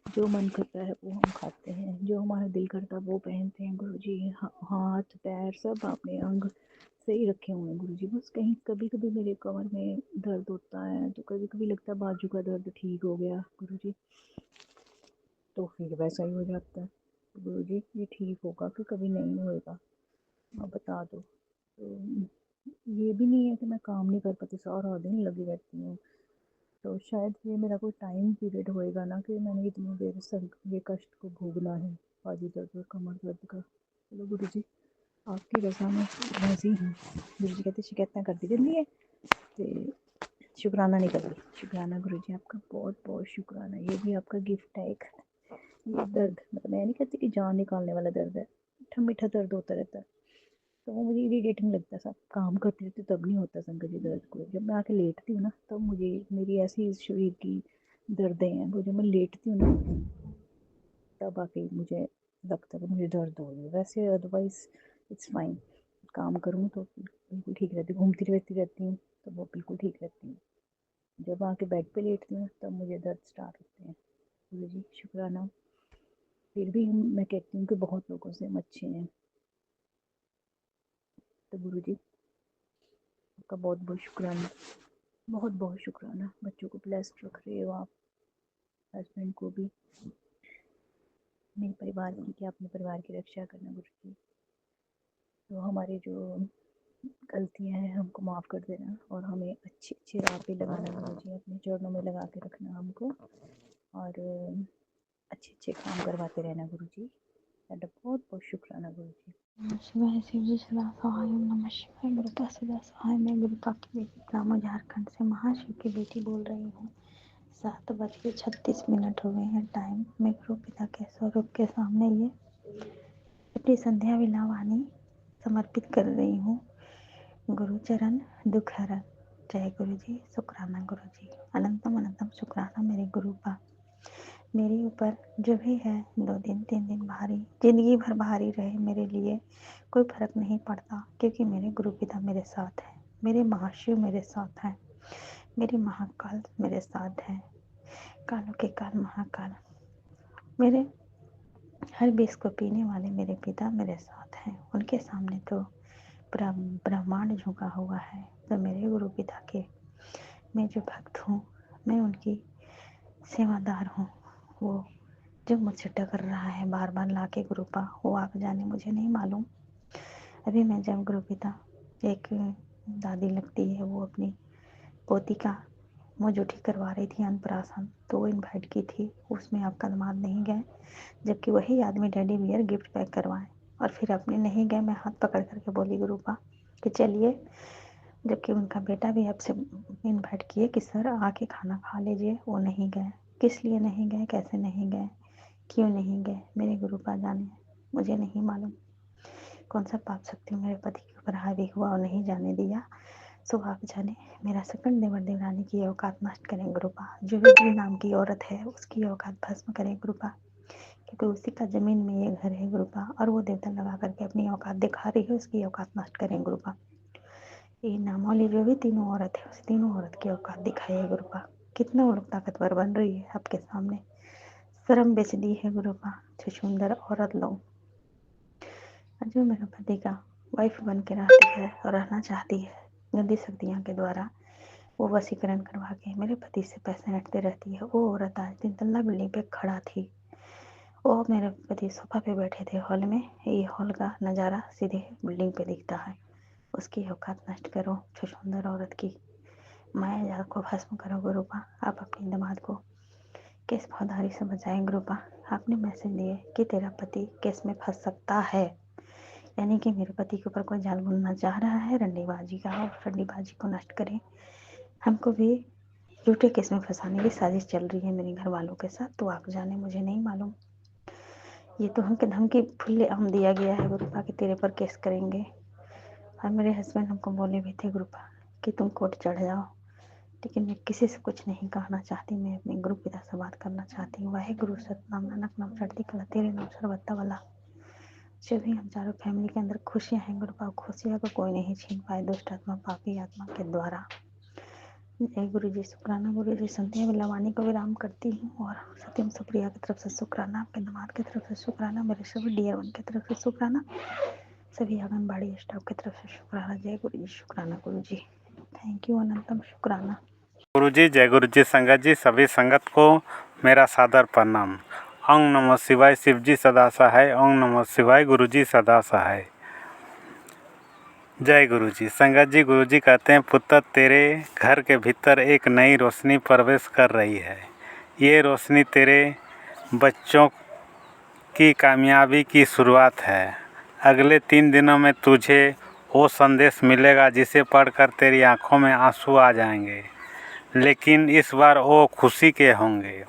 जो मन करता है वो हम खाते हैं, जो हमारा दिल करता है वो पहनते हैं। गुरु जी हाथ पैर सब अपने अंग सही रखे हुए हैं गुरु जी। बस कहीं कभी कभी मेरे कमर में दर्द होता है, तो कभी कभी लगता है बाजू का दर्द ठीक हो गया गुरु जी, तो फिर वैसा ही हो जाता है। तो गुरु जी ये ठीक होगा कि कभी नहीं होएगा, आप बता दो। तो ये भी नहीं है कि मैं काम नहीं कर पाती, सारा दिन लगी रहती हूँ। तो शायद ये मेरा कोई टाइम पीरियड होएगा ना, कि मैंने इतनी देर से ये कष्ट को भोगना है, बाजू दर्द और कमर दर्द का। चलो गुरु जी आपकी रज़ा में राज़ी हूँ। गुरु जी कहते शिकायतां करदी रहिंदी है ते शुकराना नहीं करदी। शुकराना गुरु जी आपका बहुत-बहुत शुकराना। ये भी आपका गिफ्ट है एक। ये दर्द मतलब मैं नहीं कहती कि जान निकालने वाला दर्द है, मीठा-मीठा दर्द होता रहता है। तो वो मुझे इरिटेटिंग लगता है, सब काम करते रहते तब नहीं होता संगत जी दर्द को। जब मैं आके लेटती हूँ ना तब मुझे मेरी ऐसी शरीर की दर्दें हैं, वो जब मैं लेटती हूँ ना तब आके मुझे लगता है कि मुझे दर्द हो रही है। वैसे अदरवाइज़ इट्स फाइन। काम करूँ तो बिल्कुल ठीक रहती हूँ, घूमती फिरती रहती हूँ तो वो बिल्कुल ठीक रहती हूँ। जब आके बेड पे लेटती हूँ तब मुझे दर्द स्टार्ट होते हैं। गुरु जी शुक्राना। फिर भी मैं कहती हूँ कि बहुत लोगों से हम अच्छे हैं। तो गुरु जी आपका बहुत-बहुत शुक्राना। बहुत-बहुत शुक्राना। बच्चों को ब्लेस्ड रख रहे हो आप, हस्बैंड को भी, मेरे परिवार की, कि अपने परिवार की रक्षा करना गुरु जी। तो हमारी जो गलतियाँ हैं हमको माफ़ कर देना और हमें अच्छी राह पे लगाना गुरु जी, अपने चरणों में लगा के रखना हमको और अच्छे काम करवाते रहना गुरु जी। ਤੁਹਾਡਾ बहुत-बहुत शुक्राना गुरु जी। नमः शिवाय शिव जी सदा सहाय ओम नमः शिवाय गुरुपा सदा सहाय। मैं गुरुपा की बेटी ब्राह्मण झारखंड से महाशिव की बेटी बोल रही हूँ। 7:36 हो गए हैं टाइम। मैं गुरु पिता के स्वरूप के सामने ये अपनी संध्या विला वाणी समर्पित कर रही हूँ। गुरु चरण दुख हरण। जय गुरु जी। शुक्राना गुरु जी। अनंतम अनंतम शुक्राना मेरे गुरुपा। मेरे ऊपर जो भी है 2 दिन 3 दिन भारी, ज़िंदगी भर भारी रहे मेरे लिए कोई फ़र्क नहीं पड़ता, क्योंकि मेरे गुरु पिता मेरे साथ हैं, मेरे महाशिव मेरे साथ हैं, मेरे महाकाल मेरे साथ हैं, कालों के काल महाकाल, मेरे हर विष को पीने वाले मेरे पिता मेरे साथ हैं। उनके सामने तो ब्रह्मांड झुका हुआ है। तो मेरे गुरु पिता के मैं जो भक्त हूँ, मैं उनकी सेवादार हूँ। वो जो मुझसे टकर रहा है बार बार लाके गुरुपा, वो आप जाने, मुझे नहीं मालूम। अभी मैं जब गुरु पिता, एक दादी लगती है, वो अपनी पोती का मुझे उठी करवा रही थी अनप्राशन, तो वो इनवाइट की थी, उसमें आपका दामाद नहीं गए, जबकि वही आदमी टेडी बियर गिफ्ट पैक करवाए और फिर अपने नहीं गए। मैं हाथ पकड़ करके बोली गुरुपा कि चलिए, जबकि उनका बेटा भी आपसे इनवाइट किए कि सर आके खाना खा लीजिए, वो नहीं गए। किस लिए नहीं गए, कैसे नहीं गए, क्यों नहीं गए, मेरे गुरुपा जाने, मुझे नहीं मालूम। कौन सा पाप शक्ति मेरे पति के ऊपर हावी हुआ और नहीं जाने दिया, सो आप जाने। मेरा सकंड देवर देवरानी की औकात नष्ट करें गुरुपा। जो भी जी नाम की औरत है उसकी औकात भस्म करें गुरुपा, क्योंकि उसी का ज़मीन में ये घर है गुरुपा, और वो देवता लगा करके अपनी औकात दिखा रही है, उसकी औकात नष्ट करें गुरुपा। ये नाम वाली जो भी तीनों औरत है, उस तीनों औरत की औकात दिखाइए गुरुपा। कितना वो लोग ताकतवर बन रही है आपके सामने, शर्म बेच दी है गुरुपा। छुछुंदर औरत लोग, जो मेरे पति का वाइफ बन के रहती है और रहना चाहती है, गंदी शक्तियों के द्वारा वो वशीकरण करवा के मेरे पति से पैसे हटते रहती है। वो औरत आज 3 तल्ला बिल्डिंग पे खड़ा थी, वो मेरे पति सोफा पे बैठे थे हॉल में। ये हॉल का नज़ारा सीधे बिल्डिंग पे दिखता है। उसकी औकात नष्ट करो छुछुंदर औरत की, माया को भस्म करो गुरुपा। आप अपने दामाद को केस फौजदारी से बचाएं गुरुपा। आपने मैसेज दिए कि तेरा पति केस में फंस सकता है, यानी कि मेरे पति के ऊपर कोई जाल बुनना चाह रहा है रंडीबाजी का, और रंडीबाजी को नष्ट करें। हमको भी झूठे केस में फंसाने की साजिश चल रही है मेरे घर वालों के साथ, तो आप जाने, मुझे नहीं मालूम। ये तो हमके धमकी खुलेआम दिया गया है गुरुपा कि तेरे पर केस करेंगे। और मेरे हस्बैंड हमको बोले भी थे गुरुपा कि तुम कोर्ट चढ़ जाओ, लेकिन मैं किसी से कुछ नहीं कहना चाहती। मैं अपने गुरु पिता से बात करना चाहती हूँ। वाहे गुरु सतनाम नानक नाम चढ़ती कला तेरे नाम सर्वत्ता वाला। जो भी हम चारों फैमिली के अंदर खुशियाँ हैं गुरुपा, खुशियाँ को कोई नहीं छीन पाए दुष्ट आत्मा पापी आत्मा के द्वारा। जय गुरु जी। शुक्राना गुरु जी। संध्या विलावानी को विराम करती हूँ और सत्यम सुप्रिया की तरफ से शुक्राना, आपके दामाद की तरफ से शुक्राना, मेरे सभी डियर वन की तरफ से शुक्राना, सभी आंगनबाड़ी स्टाफ की तरफ से शुक्राना। जय गुरु जी। शुक्राना गुरु जी। Thank you. अनंतम शुक्राना गुरु जी। जय गुरु जी। संगत जी, सभी संगत को मेरा सादर प्रणाम। ओम नमः शिवाय। शिव जी सदा सहाय। ओम नमः शिवाय। गुरु जी सदा सहाय। जय गुरु जी। संगत जी, गुरु जी कहते हैं, पुत्र तेरे घर के भीतर एक नई रोशनी प्रवेश कर रही है। ये रोशनी तेरे बच्चों की कामयाबी की शुरुआत है। अगले 3 दिनों में तुझे वो संदेश मिलेगा जिसे पढ़कर तेरी आंखों में आंसू आ जाएंगे, लेकिन इस बार वो खुशी के होंगे।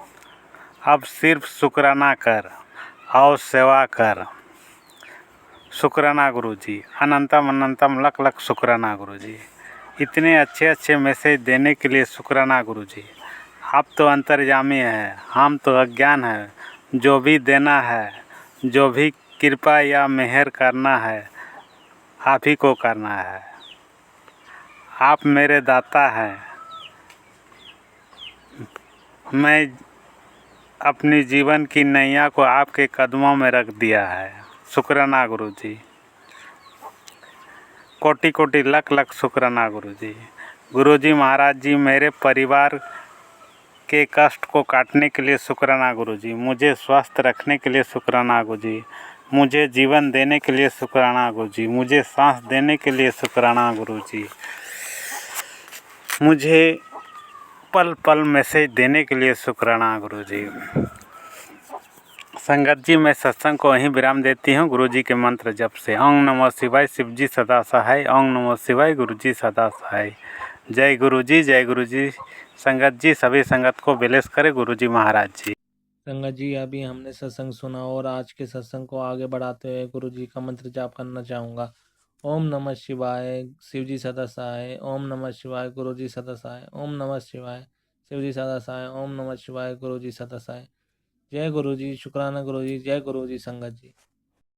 अब सिर्फ शुक्राना कर और सेवा कर। शुक्राना गुरुजी, अनंतम अनंतम लख लख शुक्राना गुरुजी। इतने अच्छे अच्छे मैसेज देने के लिए शुक्राना गुरुजी। आप तो अंतर्यामी हैं, हम तो अज्ञान हैं। जो भी देना है, जो भी कृपा या मेहर करना है, आप ही को करना है। आप मेरे दाता हैं। मैं अपनी जीवन की नैया को आपके कदमों में रख दिया है। शुक्राना गुरुजी, कोटि कोटि लख लख शुक्राना गुरुजी। गुरुजी महाराज जी, मेरे परिवार के कष्ट को काटने के लिए शुक्राना गुरुजी। मुझे स्वस्थ रखने के लिए शुक्राना गुरुजी। मुझे जीवन देने के लिए शुक्राना गुरुजी। मुझे सांस देने के लिए शुक्राना गुरुजी। मुझे पल पल मैसेज देने के लिए शुक्राना गुरुजी। संगत जी, मैं सत्संग को वहीं विराम देती हूँ गुरुजी के मंत्र जप से। ओम नमः शिवाय, शिव जी सदा सहाय। ओम नमः शिवाय, गुरुजी सदा सहाय। जय गुरुजी, जय गुरुजी। संगत जी, सभी संगत को ब्लेस करे गुरुजी महाराज जी। संगत जी, अभी हमने सत्संग सुना और आज के सत्संग को आगे बढ़ाते हुए गुरु जी का मंत्र जाप करना चाहूँगा। ओम नमः शिवाय, शिव जी सदा सहाय। ओम नमः शिवाय, गुरु जी सदा सहाय। ओम नमः शिवाय, शिव जी सदा सहाय। ओम नमः शिवाय, गुरु जी सदा सहाय। जय गुरु जी, शुक्राना गुरु जी, जय गुरु जी संगत जी।